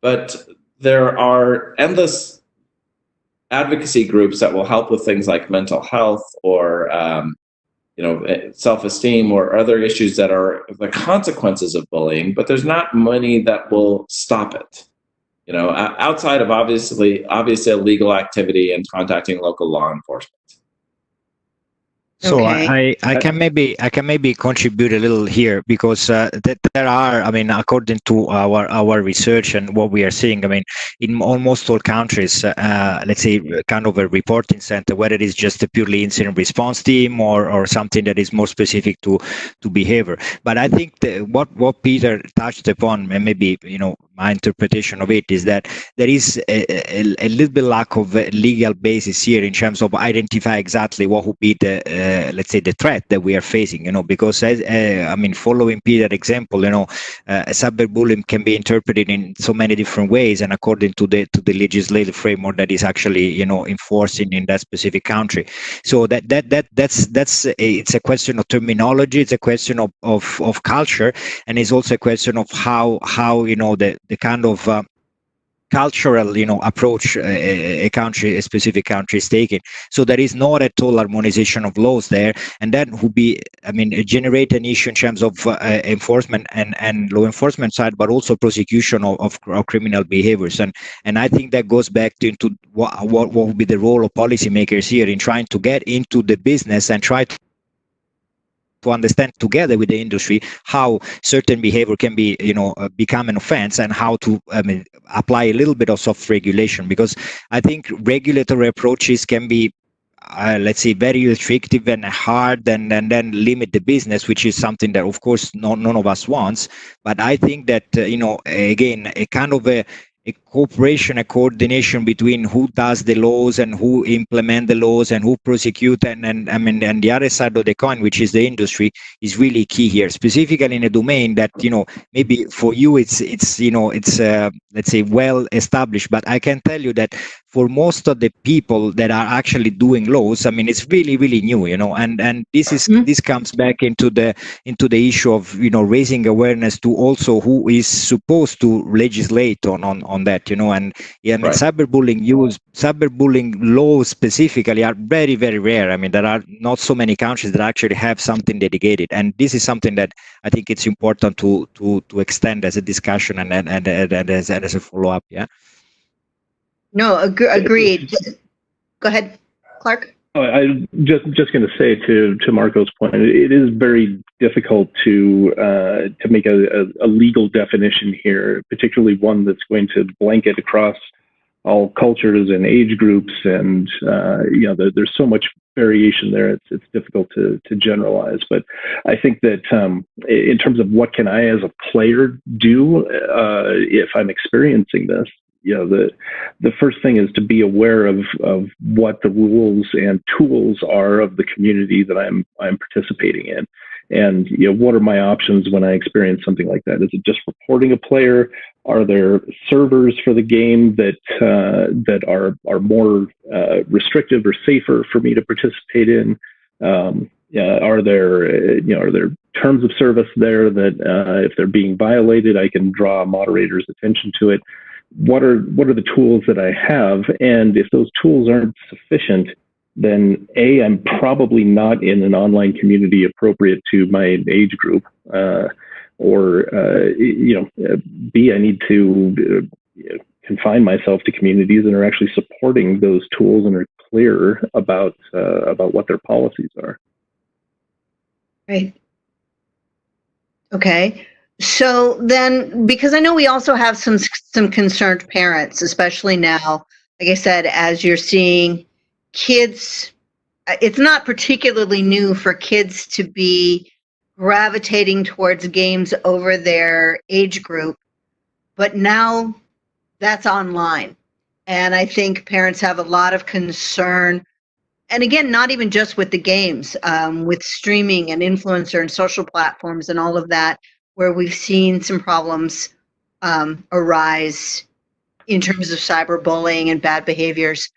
But there are endless advocacy groups that will help with things like mental health or self-esteem or other issues that are the consequences of bullying, but there's not many that will stop it. Outside of obviously illegal activity and contacting local law enforcement. So Okay. I can maybe contribute a little here because there are, according to our research and what we are seeing, in almost all countries, let's say kind of a reporting center, whether it is just a purely incident response team or something that is more specific to behavior. But I think what Peter touched upon, and maybe my interpretation of it is that there is a little bit lack of legal basis here in terms of identify exactly what would be the let's say the threat that we are facing, because following Peter's example, cyberbullying can be interpreted in so many different ways, and according to the legislative framework that is actually enforcing in that specific country. So that's it's a question of terminology, it's a question of culture, and it's also a question of how the kind of cultural approach a specific country is taking. So there is not at all harmonization of laws there, and that would be generate an issue in terms of enforcement and law enforcement side, but also prosecution of criminal behaviors. And I think that goes back into what would be the role of policymakers here in trying to get into the business and try to understand together with the industry how certain behavior can be, become an offense, and how to apply a little bit of soft regulation. Because I think regulatory approaches can be, let's say, very restrictive and hard, and then limit the business, which is something that, of course, none of us wants. But I think that, again, a kind of a cooperation, a coordination between who does the laws and who implement the laws and who prosecute, and the other side of the coin, which is the industry, is really key here, specifically in a domain that maybe for you it's let's say well established, but I can tell you that for most of the people that are actually doing laws, it's really, really new, and this comes back into the issue of raising awareness to also who is supposed to legislate on that, and right. Cyberbullying laws specifically are very, very rare. There are not so many countries that actually have something dedicated, and this is something that I think it's important to extend as a discussion and as a follow-up. Yeah. No, agreed. Go ahead, Clark. I'm just going to say to Marco's point, it is very difficult to make a legal definition here, particularly one that's going to blanket across all cultures and age groups, and there's so much variation there. It's difficult to generalize. But I think that in terms of what can I as a player do if I'm experiencing this, the first thing is to be aware of what the rules and tools are of the community that I'm participating in, and what are my options when I experience something like that? Is it just reporting a player? Are there servers for the game that are more restrictive or safer for me to participate in? are there terms of service there that if they're being violated, I can draw moderators' attention to it? What are the tools that I have? And if those tools aren't sufficient, then A, I'm probably not in an online community appropriate to my age group, or B, I need to confine myself to communities that are actually supporting those tools and are clear about what their policies are. Right. Okay. So then, because I know we also have some concerned parents, especially now, like I said, as you're seeing kids, it's not particularly new for kids to be gravitating towards games over their age group, but now that's online. And I think parents have a lot of concern. And again, not even just with the games, with streaming and influencer and social platforms and all of that, where we've seen some problems arise in terms of cyberbullying and bad behaviors.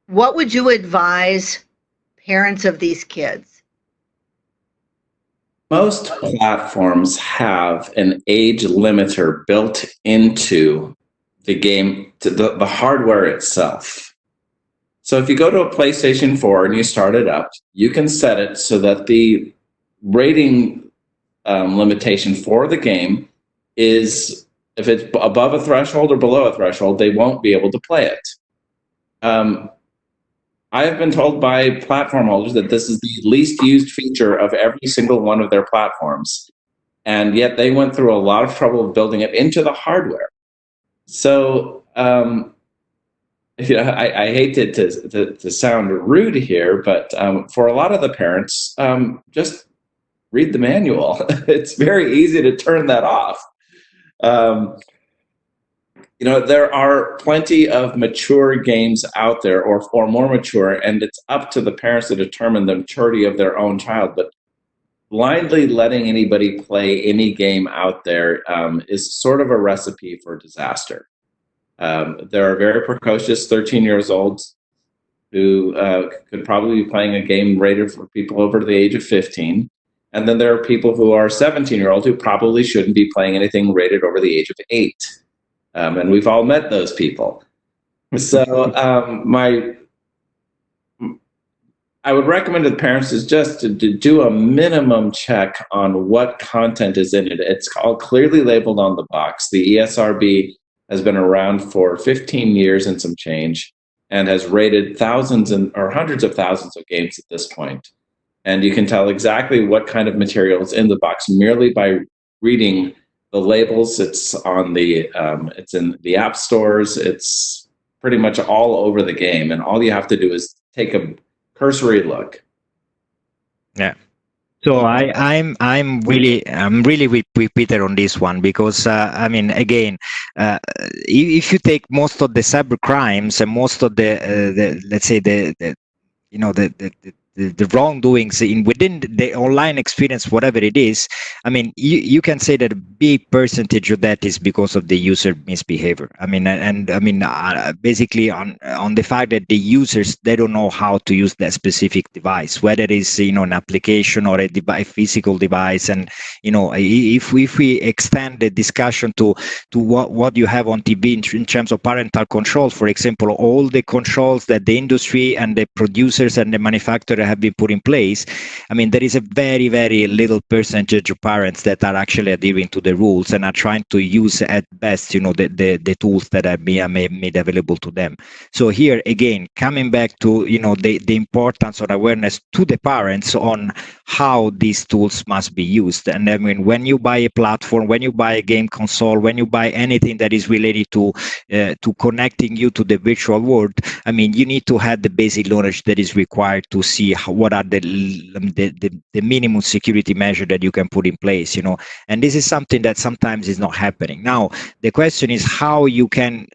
What would you advise parents of these kids? Most platforms have an age limiter built into the game, to the hardware itself. So if you go to a PlayStation 4 and you start it up, you can set it so that the rating limitation for the game is, if it's above a threshold or below a threshold, they won't be able to play it. I have been told by platform holders that this is the least used feature of every single one of their platforms. And yet they went through a lot of trouble building it into the hardware. So, I hate to sound rude here, but for a lot of the parents, just read the manual. It's very easy to turn that off. There are plenty of mature games out there, or more mature, and it's up to the parents to determine the maturity of their own child. But blindly letting anybody play any game out there is sort of a recipe for disaster. There are very precocious 13-year-olds who could probably be playing a game rated for people over the age of 15. And then there are people who are 17-year-olds who probably shouldn't be playing anything rated over the age of 8. And we've all met those people. So I would recommend to the parents is just to do a minimum check on what content is in it. It's all clearly labeled on the box. The ESRB has been around for 15 years and some change, and has rated thousands or hundreds of thousands of games at this point. And you can tell exactly what kind of material is in the box merely by reading the labels. It's on it's in the app stores. It's pretty much all over the game, and all you have to do is take a cursory look. Yeah. So I'm really with Peter on this one, because again, if you take most of the cyber crimes and most of the let's say the wrongdoings within the online experience, whatever it is, you can say that a big percentage of that is because of the user misbehavior. Basically on the fact that the users, they don't know how to use that specific device, whether it's an application or a physical device. And if we extend the discussion to what you have on TV in terms of parental controls, for example, all the controls that the industry and the producers and the manufacturer have been put in place, there is a very, very little percentage of parents that are actually adhering to the rules and are trying to use at best, the tools that are being made available to them. So here again, coming back to the importance of awareness to the parents on how these tools must be used. And when you buy a platform, when you buy a game console, when you buy anything that is related to connecting you to the virtual world, you need to have the basic knowledge that is required to see what are the minimum security measure that you can put in place, and this is something that sometimes is not happening. Now, the question is how you can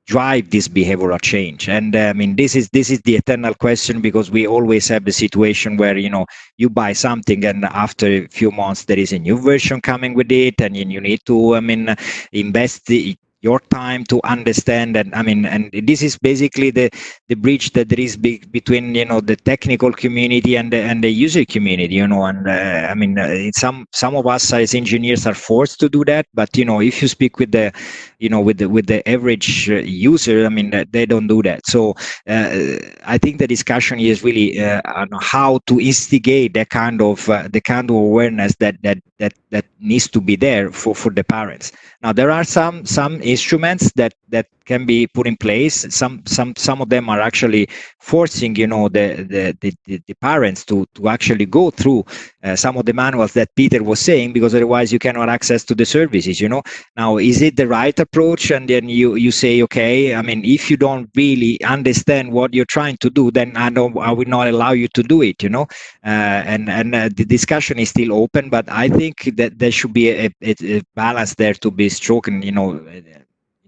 drive this behavioral change. And this is the eternal question, because we always have the situation where you buy something and after a few months there is a new version coming with it, and you need to invest your time to understand. And I mean, and this is basically the bridge that there is between, you know, the technical community and the user community, you know. And I mean, some of us as engineers are forced to do that, but you know, if you speak with the, you know, with the average user, I mean, they don't do that. So I think the discussion is really on how to instigate that kind of awareness that needs to be there for the parents. Now there are some instruments that can be put in place. Some of them are actually forcing, you know, the parents to actually go through some of the manuals that Peter was saying, because otherwise you cannot access to the services, you know. Now, is it the right approach? And then you say, okay, I mean, if you don't really understand what you're trying to do, then I will not allow you to do it, you know. And the discussion is still open, but I think that there should be a balance there to be struck, you know,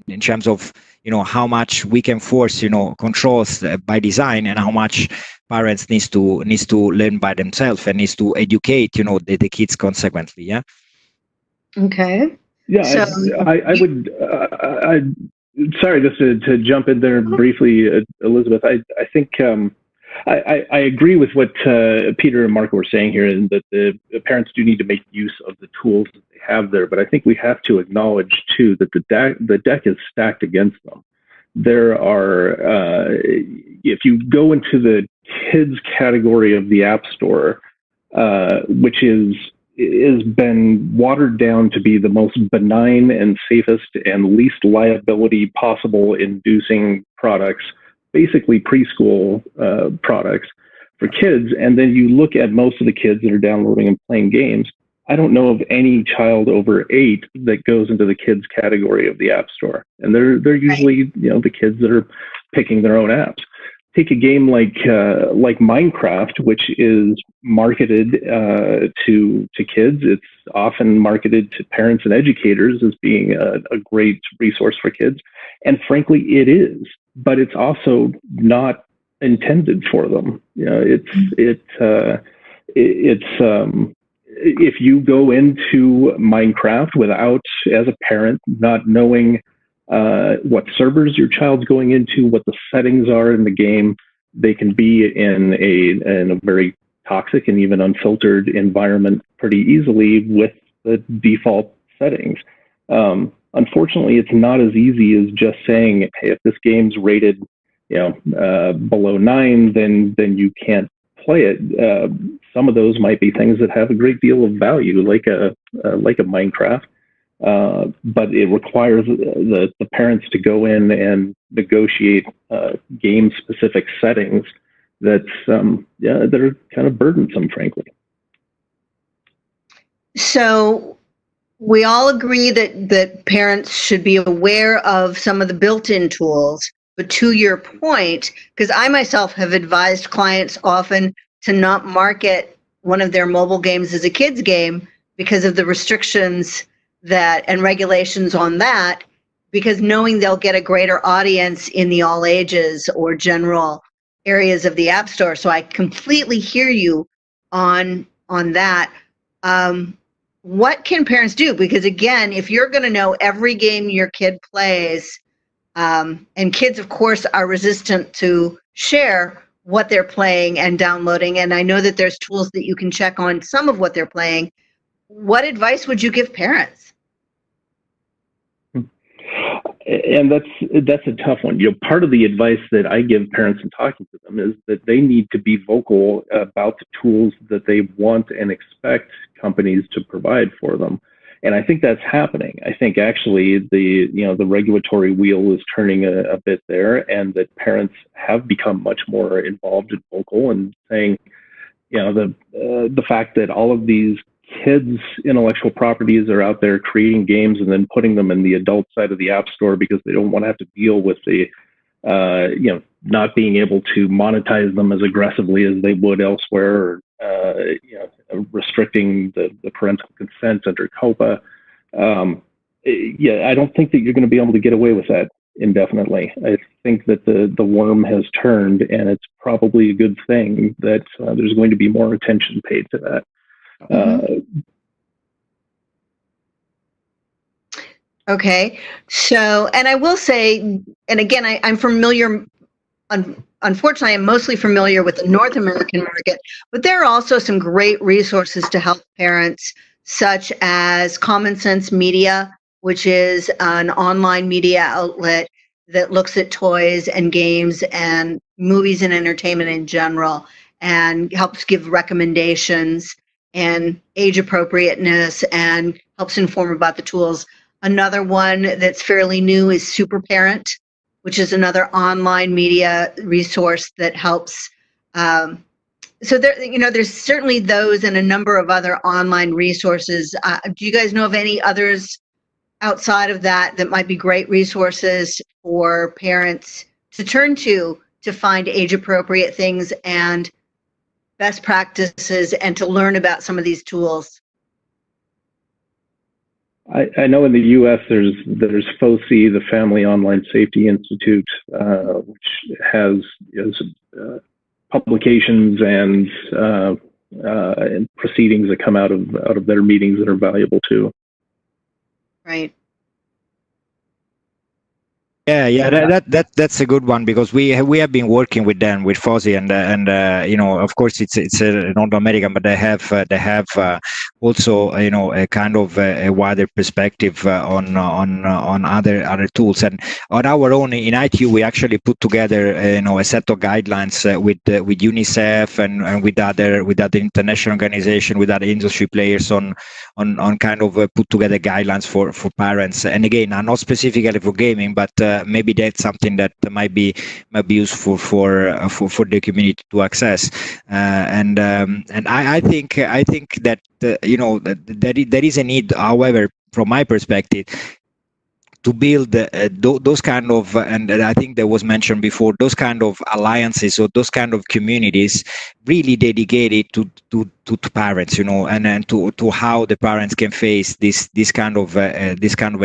in terms of, you know, how much we can force, you know, controls by design, and how much parents needs to learn by themselves and needs to educate, you know, the kids consequently. Yeah. Okay. Yeah, So, I would. Sorry, just to jump in there briefly, Elizabeth. I think I agree with what Peter and Marco were saying here, and that the parents do need to make use of the tools that they have there. But I think we have to acknowledge too that the deck is stacked against them. There are, if you go into the kids category of the App Store, which has been watered down to be the most benign and safest and least liability possible inducing products, basically preschool products for kids. And then you look at most of the kids that are downloading and playing games. I don't know of any child over 8 that goes into the kids category of the App Store. And they're usually, you know, the kids that are picking their own apps. Take a game like Minecraft, which is marketed to kids. It's often marketed to parents and educators as being a great resource for kids, and frankly, it is. But it's also not intended for them. You know, if you go into Minecraft without, as a parent, not knowing what servers your child's going into, what the settings are in the game, they can be in a very toxic and even unfiltered environment pretty easily with the default settings. Unfortunately, it's not as easy as just saying, hey, if this game's rated, you know, below 9, then you can't play it. Some of those might be things that have a great deal of value, like a Minecraft. But it requires the parents to go in and negotiate game-specific settings that are kind of burdensome, frankly. So we all agree that parents should be aware of some of the built-in tools. But to your point, because I myself have advised clients often to not market one of their mobile games as a kids game because of the restrictions and regulations on that, because knowing they'll get a greater audience in the all ages or general areas of the App Store. So I completely hear you on that. What can parents do? Because again, if you're going to know every game your kid plays, and kids, of course, are resistant to share what they're playing and downloading, and I know that there's tools that you can check on some of what they're playing. What advice would you give parents? And that's a tough one. You know, part of the advice that I give parents in talking to them is that they need to be vocal about the tools that they want and expect companies to provide for them. And I think that's happening. I think actually the regulatory wheel is turning a bit there, and that parents have become much more involved and vocal and saying, you know, the fact that all of these kids' intellectual properties are out there creating games and then putting them in the adult side of the App Store because they don't want to have to deal with the, not being able to monetize them as aggressively as they would elsewhere, or, restricting the parental consent under COPA. I don't think that you're going to be able to get away with that indefinitely. I think that the worm has turned, and it's probably a good thing that there's going to be more attention paid to that. Okay. So, and I will say, and again, I'm familiar, unfortunately, I'm mostly familiar with the North American market, but there are also some great resources to help parents, such as Common Sense Media, which is an online media outlet that looks at toys and games and movies and entertainment in general and helps give recommendations and age appropriateness and helps inform about the tools. Another one that's fairly new is Super Parent, which is another online media resource that helps. So there, there's certainly those and a number of other online resources. Do you guys know of any others outside of that that might be great resources for parents to turn to find age appropriate things and best practices and to learn about some of these tools? I know in the U.S. there's FOSI, the Family Online Safety Institute, which has publications and proceedings that come out of their meetings that are valuable too. Right. Yeah, that's a good one, because we have been working with them, with FOSI, and of course it's North American, but they have also a kind of a wider perspective on other tools. And on our own in ITU, we actually put together a set of guidelines with UNICEF and with other international organizations, with other industry players on kind of put together guidelines for parents. And again, not specifically for gaming, but maybe that's something that might be useful for the community to access. And I think that there is a need, however, from my perspective, to build those kind of, and I think that was mentioned before, those kind of alliances or those kind of communities really dedicated to parents, and to how the parents can face this kind of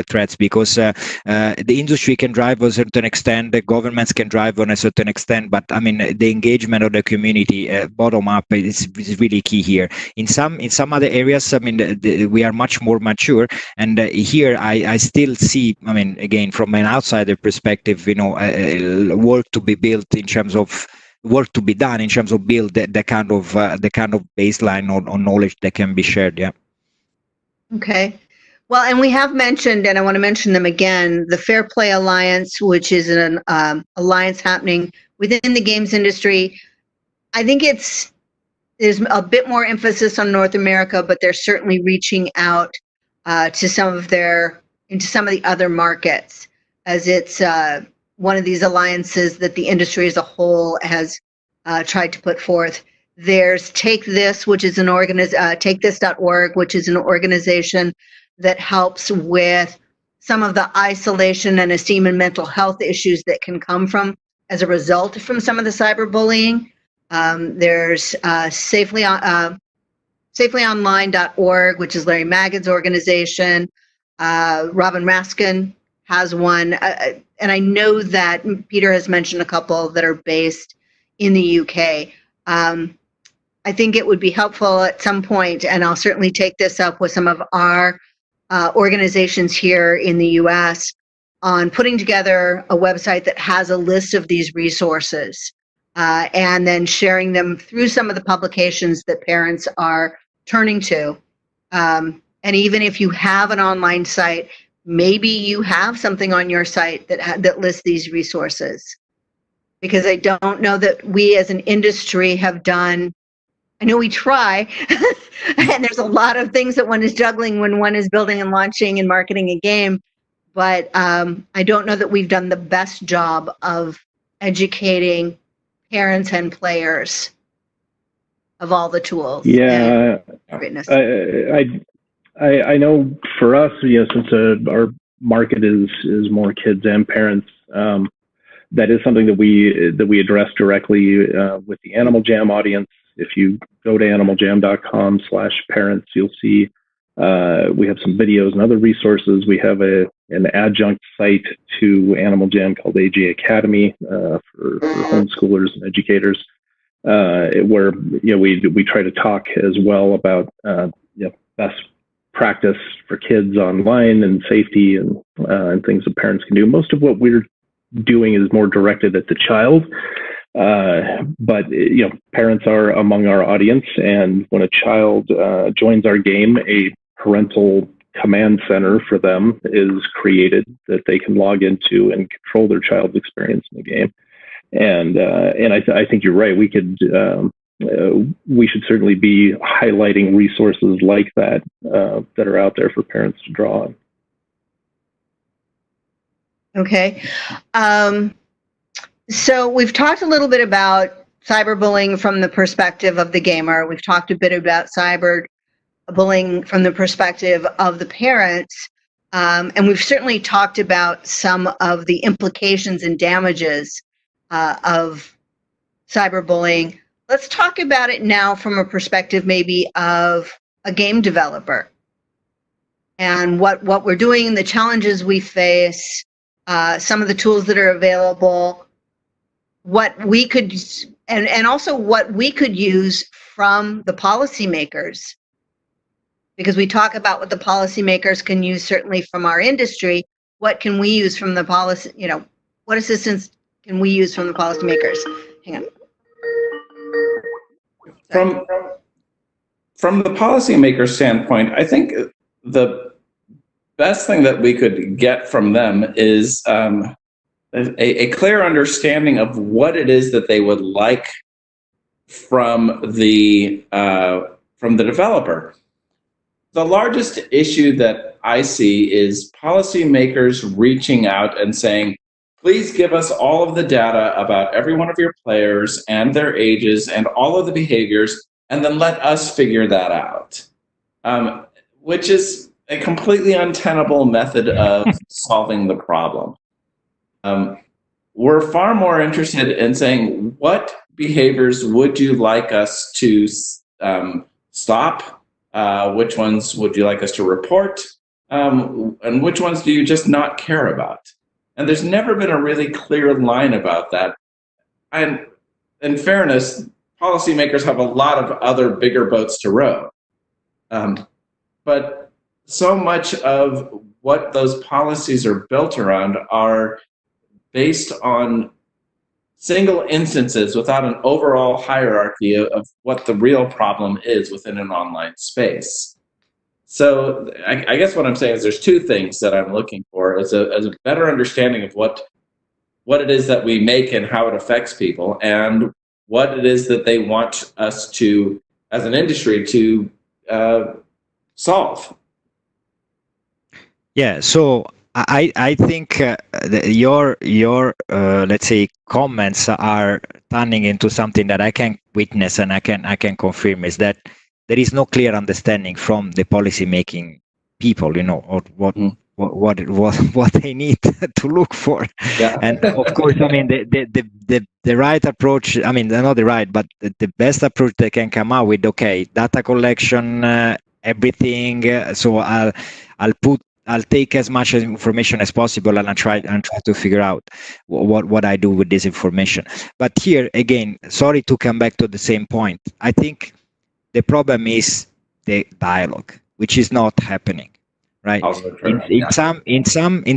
threats, because the industry can drive to a certain extent, the governments can drive on a certain extent, but I mean the engagement of the community bottom up is really key here. In some other areas, I mean we are much more mature, and here I still see, I mean, again, from an outsider perspective, work to be built in terms of work to be done in terms of build the kind of baseline on knowledge that can be shared. Yeah. Okay. Well, and we have mentioned, and I want to mention them again, the Fair Play Alliance, which is an alliance happening within the games industry. I think there's a bit more emphasis on North America, but they're certainly reaching out into some of the other markets, as it's one of these alliances that the industry as a whole has tried to put forth. There's Take This, which is TakeThis.org, which is an organization that helps with some of the isolation and esteem and mental health issues that can come from as a result from some of the cyberbullying. There's safelyonline.org, which is Larry Maggid's organization. Robin Raskin has one, and I know that Peter has mentioned a couple that are based in the UK. I think it would be helpful at some point, and I'll certainly take this up with some of our organizations here in the US, on putting together a website that has a list of these resources, and then sharing them through some of the publications that parents are turning to. And even if you have an online site, maybe you have something on your site that lists these resources. Because I don't know that we as an industry have done, I know we try, and there's a lot of things that one is juggling when one is building and launching and marketing a game, but I don't know that we've done the best job of educating parents and players of all the tools. Yeah, I know for us, since our market is more kids and parents, that is something that we address directly with the Animal Jam audience. If you go to animaljam.com/parents, you'll see we have some videos and other resources. We have an adjunct site to Animal Jam called AJ Academy for homeschoolers and educators, where we try to talk as well about best practice for kids online and safety and things that parents can do. Most of what we're doing is more directed at the child, but parents are among our audience, and when a child joins our game, a parental command center for them is created that they can log into and control their child's experience in the game. And I think you're right. We should certainly be highlighting resources like that that are out there for parents to draw on. Okay. So we've talked a little bit about cyberbullying from the perspective of the gamer. We've talked a bit about cyberbullying from the perspective of the parents. And we've certainly talked about some of the implications and damages of cyberbullying. Let's talk about it now from a perspective maybe of a game developer and what we're doing, the challenges we face, some of the tools that are available, what we could, and also what we could use from the policymakers. Because we talk about what the policymakers can use, certainly from our industry. What can we use from the policy, what assistance can we use from the policymakers? Hang on. From the policymaker standpoint, I think the best thing that we could get from them is a clear understanding of what it is that they would like from the developer. The largest issue that I see is policymakers reaching out and saying, please give us all of the data about every one of your players and their ages and all of the behaviors, and then let us figure that out, which is a completely untenable method of solving the problem. We're far more interested in saying, what behaviors would you like us to stop? Which ones would you like us to report? And which ones do you just not care about? And there's never been a really clear line about that. And in fairness, policymakers have a lot of other bigger boats to row. But so much of what those policies are built around are based on single instances without an overall hierarchy of what the real problem is within an online space. So I guess what I'm saying is there's two things that I'm looking for as a better understanding of what it is that we make and how it affects people, and what it is that they want us to, as an industry, to solve. Yeah, so I think your let's say comments are turning into something that I can witness and I can confirm, is that there is no clear understanding from the policy making people, or what they need to look for. Yeah. And of course, I mean the right approach. I mean, not the right, but the best approach they can come out with. Okay, data collection, everything. So I'll take as much information as possible and I'll try to figure out what I do with this information. But here again, sorry to come back to the same point. I think the problem is the dialogue, which is not happening, right? In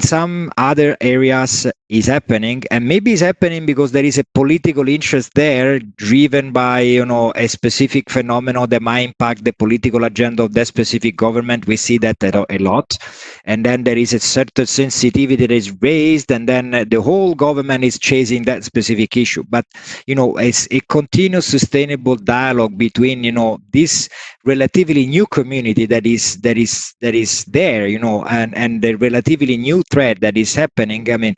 some other areas is happening, and maybe it's happening because there is a political interest there, driven by a specific phenomenon that might impact the political agenda of that specific government. We see that a lot, and then there is a certain sensitivity that is raised, and then the whole government is chasing that specific issue. But it's a continuous, sustainable dialogue between this relatively new community that is there, and the relatively new threat that is happening. I mean,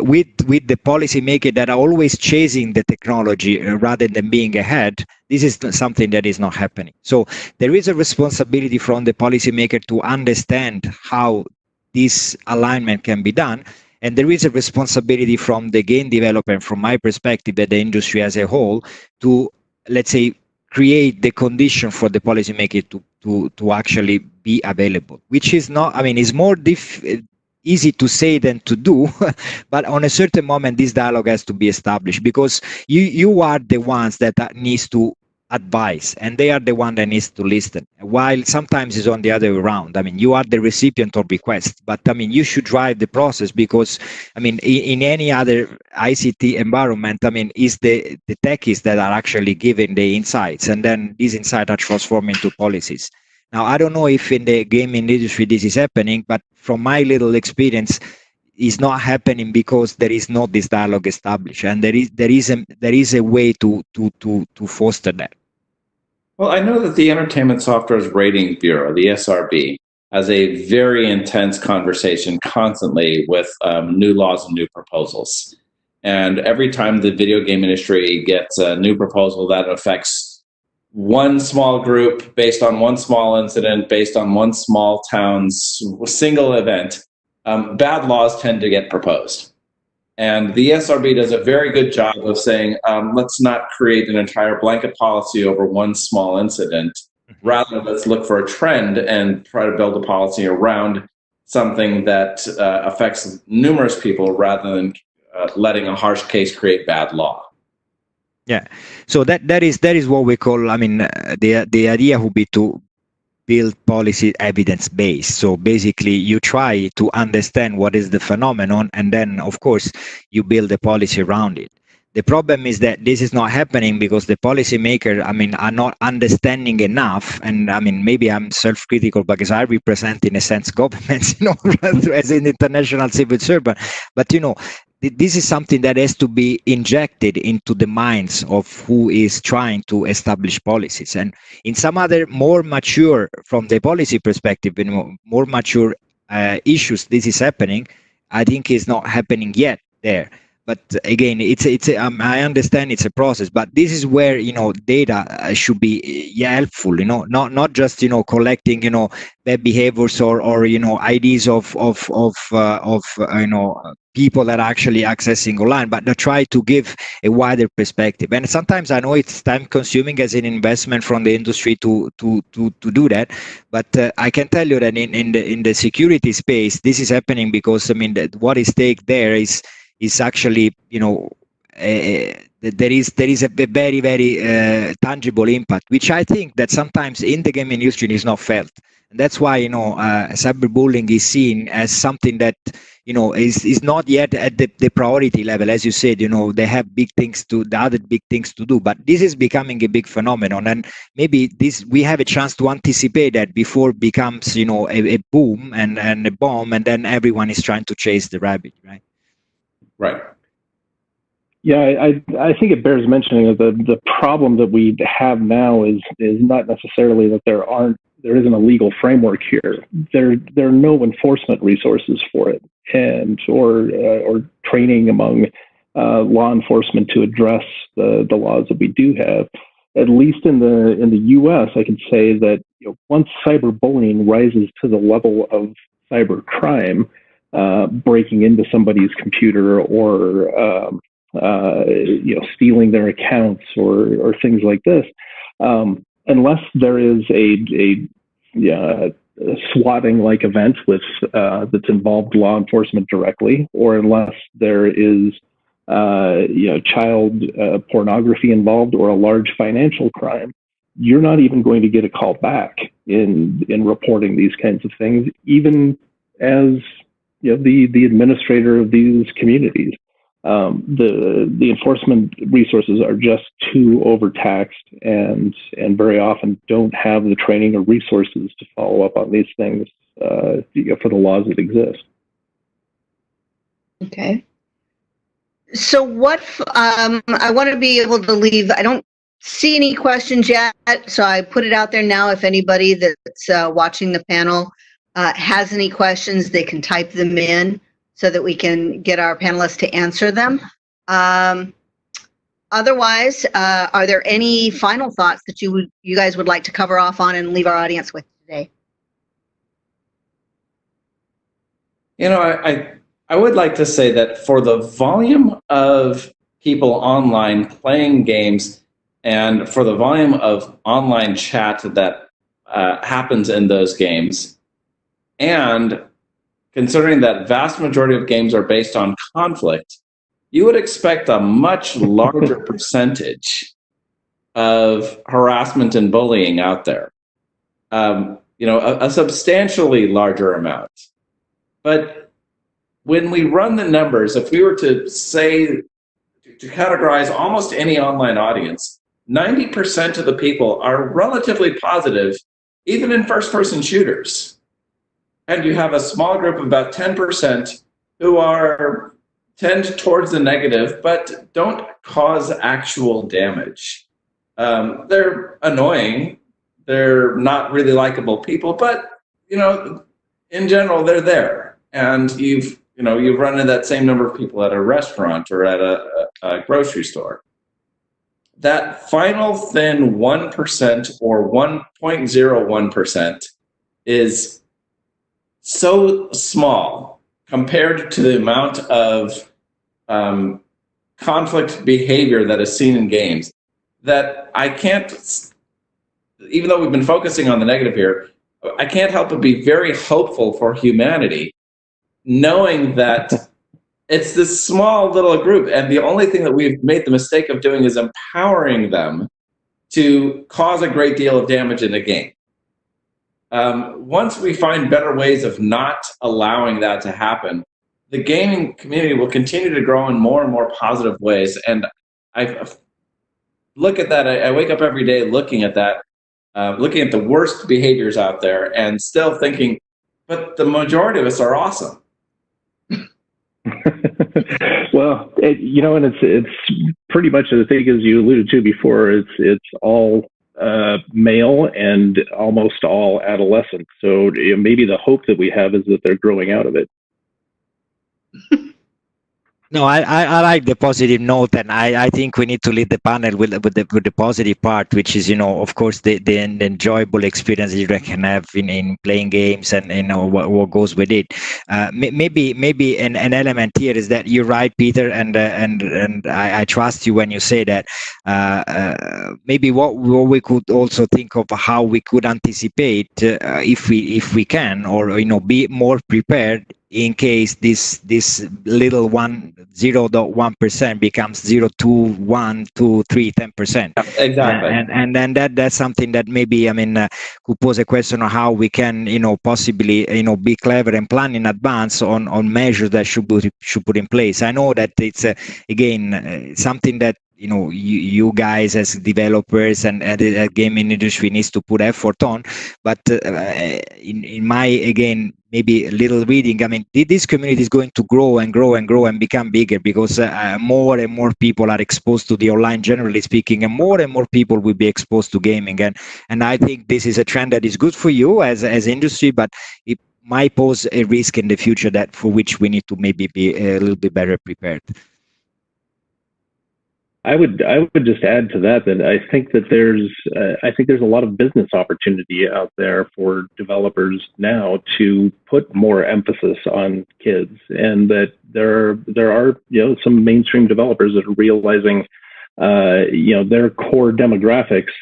with the policymaker that are always chasing the technology rather than being ahead, this is something that is not happening. So there is a responsibility from the policymaker to understand how this alignment can be done, and there is a responsibility from the game developer, and from my perspective, that the industry as a whole, to, let's say, create the condition for the policymaker to actually be available, which is not, I mean, it's more easy to say than to do, but on a certain moment, this dialogue has to be established, because you are the ones that needs to advice, and they are the one that needs to listen, while sometimes it's on the other way around. I mean, you are the recipient of requests, but I mean, you should drive the process, because I mean, in any other ICT environment, I mean, it's the techies that are actually giving the insights, and then these insights are transformed into policies. Now, I don't know if in the gaming industry this is happening, but from my little experience, is not happening because there is not this dialogue established, and there is a way to foster that. Well, I know that the Entertainment Software Rating Bureau, the SRB, has a very intense conversation constantly with new laws and new proposals. And every time the video game industry gets a new proposal that affects one small group based on one small incident, based on one small town's single event, bad laws tend to get proposed. And the SRB does a very good job of saying, let's not create an entire blanket policy over one small incident. Rather, let's look for a trend and try to build a policy around something that affects numerous people, rather than letting a harsh case create bad law. Yeah, so that is what we call, I mean, the idea would be to build policy evidence-based. So basically, you try to understand what is the phenomenon, and then, of course, you build a policy around it. The problem is that this is not happening because the policymakers, I mean, are not understanding enough. And I mean, maybe I'm self-critical because I represent, in a sense, governments, you know, as an international civil servant. But, you know, this is something that has to be injected into the minds of who is trying to establish policies. And in some other more mature, from the policy perspective, you know, more mature issues, this is happening. I think it's not happening yet there. But again, I understand it's a process, but this is where, you know, data should be helpful, you know, not just, you know, collecting, you know, bad behaviors or you know, IDs of you know, people that are actually accessing online, but try to give a wider perspective. And sometimes I know it's time consuming as an investment from the industry to do that, but I can tell you that in the security space, this is happening because, I mean, what is stake there is actually, you know, there is a very, very tangible impact, which I think that sometimes in the gaming industry is not felt. And that's why, you know, cyberbullying is seen as something that, you know, is not yet at the priority level. As you said, you know, they have the other big things to do, but this is becoming a big phenomenon. And maybe we have a chance to anticipate that before it becomes, you know, a boom and a bomb, and then everyone is trying to chase the rabbit, right? Right. Yeah, I think it bears mentioning that the problem that we have now is not necessarily that there isn't a legal framework here. There are no enforcement resources for it, and or training among law enforcement to address the laws that we do have. At least in the U.S., I can say that, you know, once cyberbullying rises to the level of cybercrime, breaking into somebody's computer or you know, stealing their accounts or things like this, unless there is a swatting like event with that's involved law enforcement directly, or unless there is you know, child pornography involved or a large financial crime, you're not even going to get a call back in reporting these kinds of things, even as, you know, the administrator of these communities. The enforcement resources are just too overtaxed, and very often don't have the training or resources to follow up on these things, you know, for the laws that exist. Okay. So what I want to be able to leave. I don't see any questions yet, so I put it out there now. If anybody that's watching the panel has any questions, they can type them in so that we can get our panelists to answer them. Otherwise, are there any final thoughts that you guys would like to cover off on and leave our audience with today? You know, I would like to say that for the volume of people online playing games and for the volume of online chat that happens in those games, and considering that vast majority of games are based on conflict, you would expect a much larger percentage of harassment and bullying out there. A substantially larger amount. But when we run the numbers, if we were to say, to categorize almost any online audience, 90% of the people are relatively positive, even in first-person shooters. And you have a small group of about 10% who tend towards the negative, but don't cause actual damage. They're annoying. They're not really likable people, but in general, they're there. And you've run into that same number of people at a restaurant or at a grocery store. That final thin 1% or 1.01% is so small compared to the amount of conflict behavior that is seen in games that I can't, even though we've been focusing on the negative here, I can't help but be very hopeful for humanity, knowing that it's this small little group, and the only thing that we've made the mistake of doing is empowering them to cause a great deal of damage in the game. Once we find better ways of not allowing that to happen, the gaming community will continue to grow in more and more positive ways. And I look at that, I wake up every day looking at that, looking at the worst behaviors out there and still thinking, but the majority of us are awesome. Well, and it's pretty much the thing as you alluded to before. It's all male and almost all adolescent. So maybe the hope that we have is that they're growing out of it. No, I like the positive note, and I think we need to lead the panel with the positive part, which is, of course, the enjoyable experience you can have in playing games and what goes with it. Maybe an element here is that you're right, Peter, and I trust you when you say that. Maybe what we could also think of how we could anticipate if we can, or be more prepared in case this little 0.1% becomes 0, 2, 1, 2, 3, 10%. Exactly. And then that's something that maybe could pose a question on how we can possibly be clever and plan in advance on measures that should put in place. I know that it's again something that you guys as developers and the gaming industry needs to put effort on, but in my, again, maybe a little reading, this community is going to grow and grow and grow and become bigger because more and more people are exposed to the online, generally speaking, and more people will be exposed to gaming, and I think this is a trend that is good for you as industry, but it might pose a risk in the future for which we need to maybe be a little bit better prepared. I would just add to that I think that there's a lot of business opportunity out there for developers now to put more emphasis on kids, and that there are some mainstream developers that are realizing their core demographics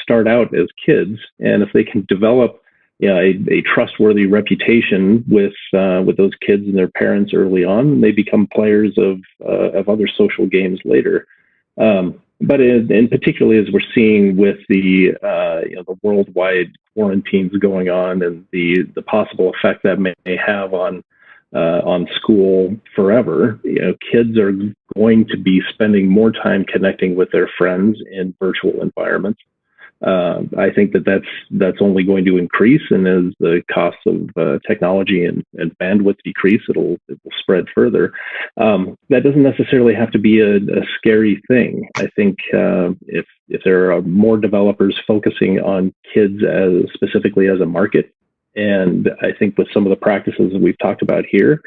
start out as kids, and if they can develop a trustworthy reputation with those kids and their parents early on, they become players of other social games later. But in particularly as we're seeing with the worldwide quarantines going on and the possible effect that may have on school forever, kids are going to be spending more time connecting with their friends in virtual environments. I think that's only going to increase, and as the costs of technology and bandwidth decrease, it will spread further. That doesn't necessarily have to be a scary thing. I think if there are more developers focusing on kids specifically as a market, and I think with some of the practices that we've talked about here,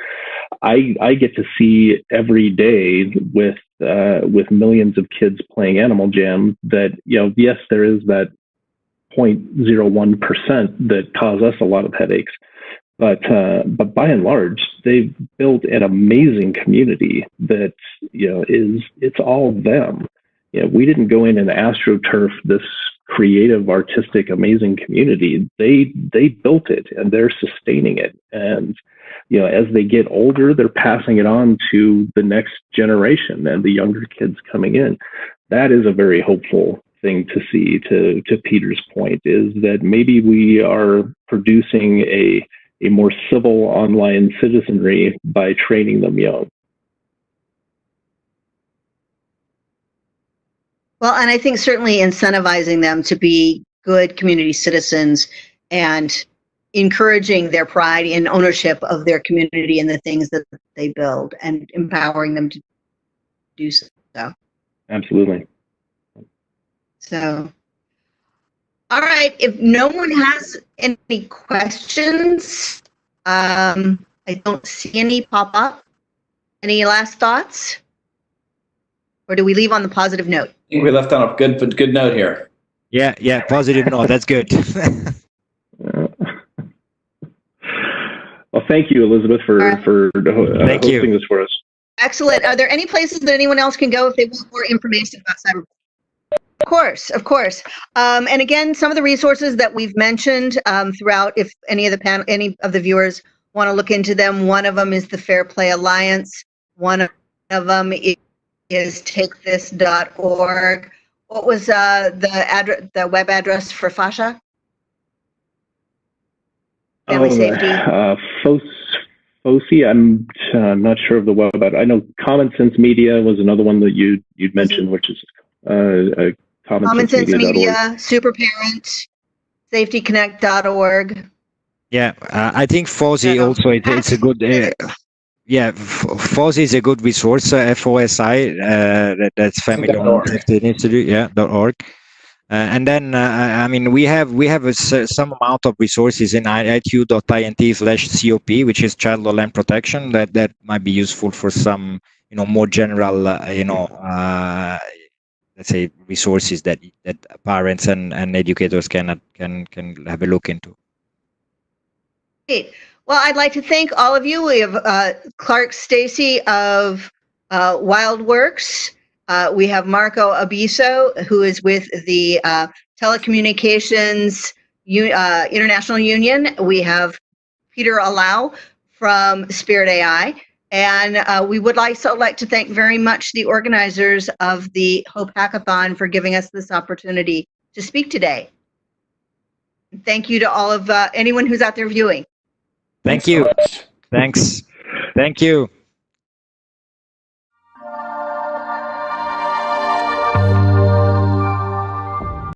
I get to see every day with millions of kids playing Animal Jam that, yes, there is that 0.01% that cause us a lot of headaches, but by and large, they've built an amazing community that, it's all them. We didn't go in and AstroTurf this creative, artistic, amazing community. They built it and they're sustaining it. And, as they get older, they're passing it on to the next generation and the younger kids coming in. That is a very hopeful thing to see, to Peter's point, is that maybe we are producing a more civil online citizenry by training them young. Well, and I think certainly incentivizing them to be good community citizens and encouraging their pride and ownership of their community and the things that they build and empowering them to do so. Absolutely. So, all right, if no one has any questions, I don't see any pop up. Any last thoughts? Or do we leave on the positive note? I think we left on a good note here. Yeah, positive note. That's good. Well, thank you, Elizabeth, for hosting this for us. Excellent. Are there any places that anyone else can go if they want more information about cyberbullying? Of course. And again, some of the resources that we've mentioned throughout, if any of the viewers want to look into them, one of them is the Fair Play Alliance. One of them is takethis.org. What was the web address for Fasha? Family Safety. FOSI, I'm not sure of the web address. I know Common Sense Media was another one that you'd mentioned, which is Common Sense Media, Super Parent, safetyconnect.org. Yeah, I think FOSI also it's a good. FOSI is a good resource. FOSI, that's Family Owned Safety Institute. Yeah, .org. And then, I mean, we have some amount of resources in itu.int/COP, which is child online protection. That might be useful for some, more general, let's say, resources that parents and educators can have a look into. Great. Well, I'd like to thank all of you. We have Clark Stacy of WildWorks. We have Marco Abiso, who is with the Telecommunications International Union. We have Peter Allow from Spirit AI. And we would like to thank very much the organizers of the Hope Hackathon for giving us this opportunity to speak today. Thank you to all of anyone who's out there viewing. Thank you. Thanks. Thank you.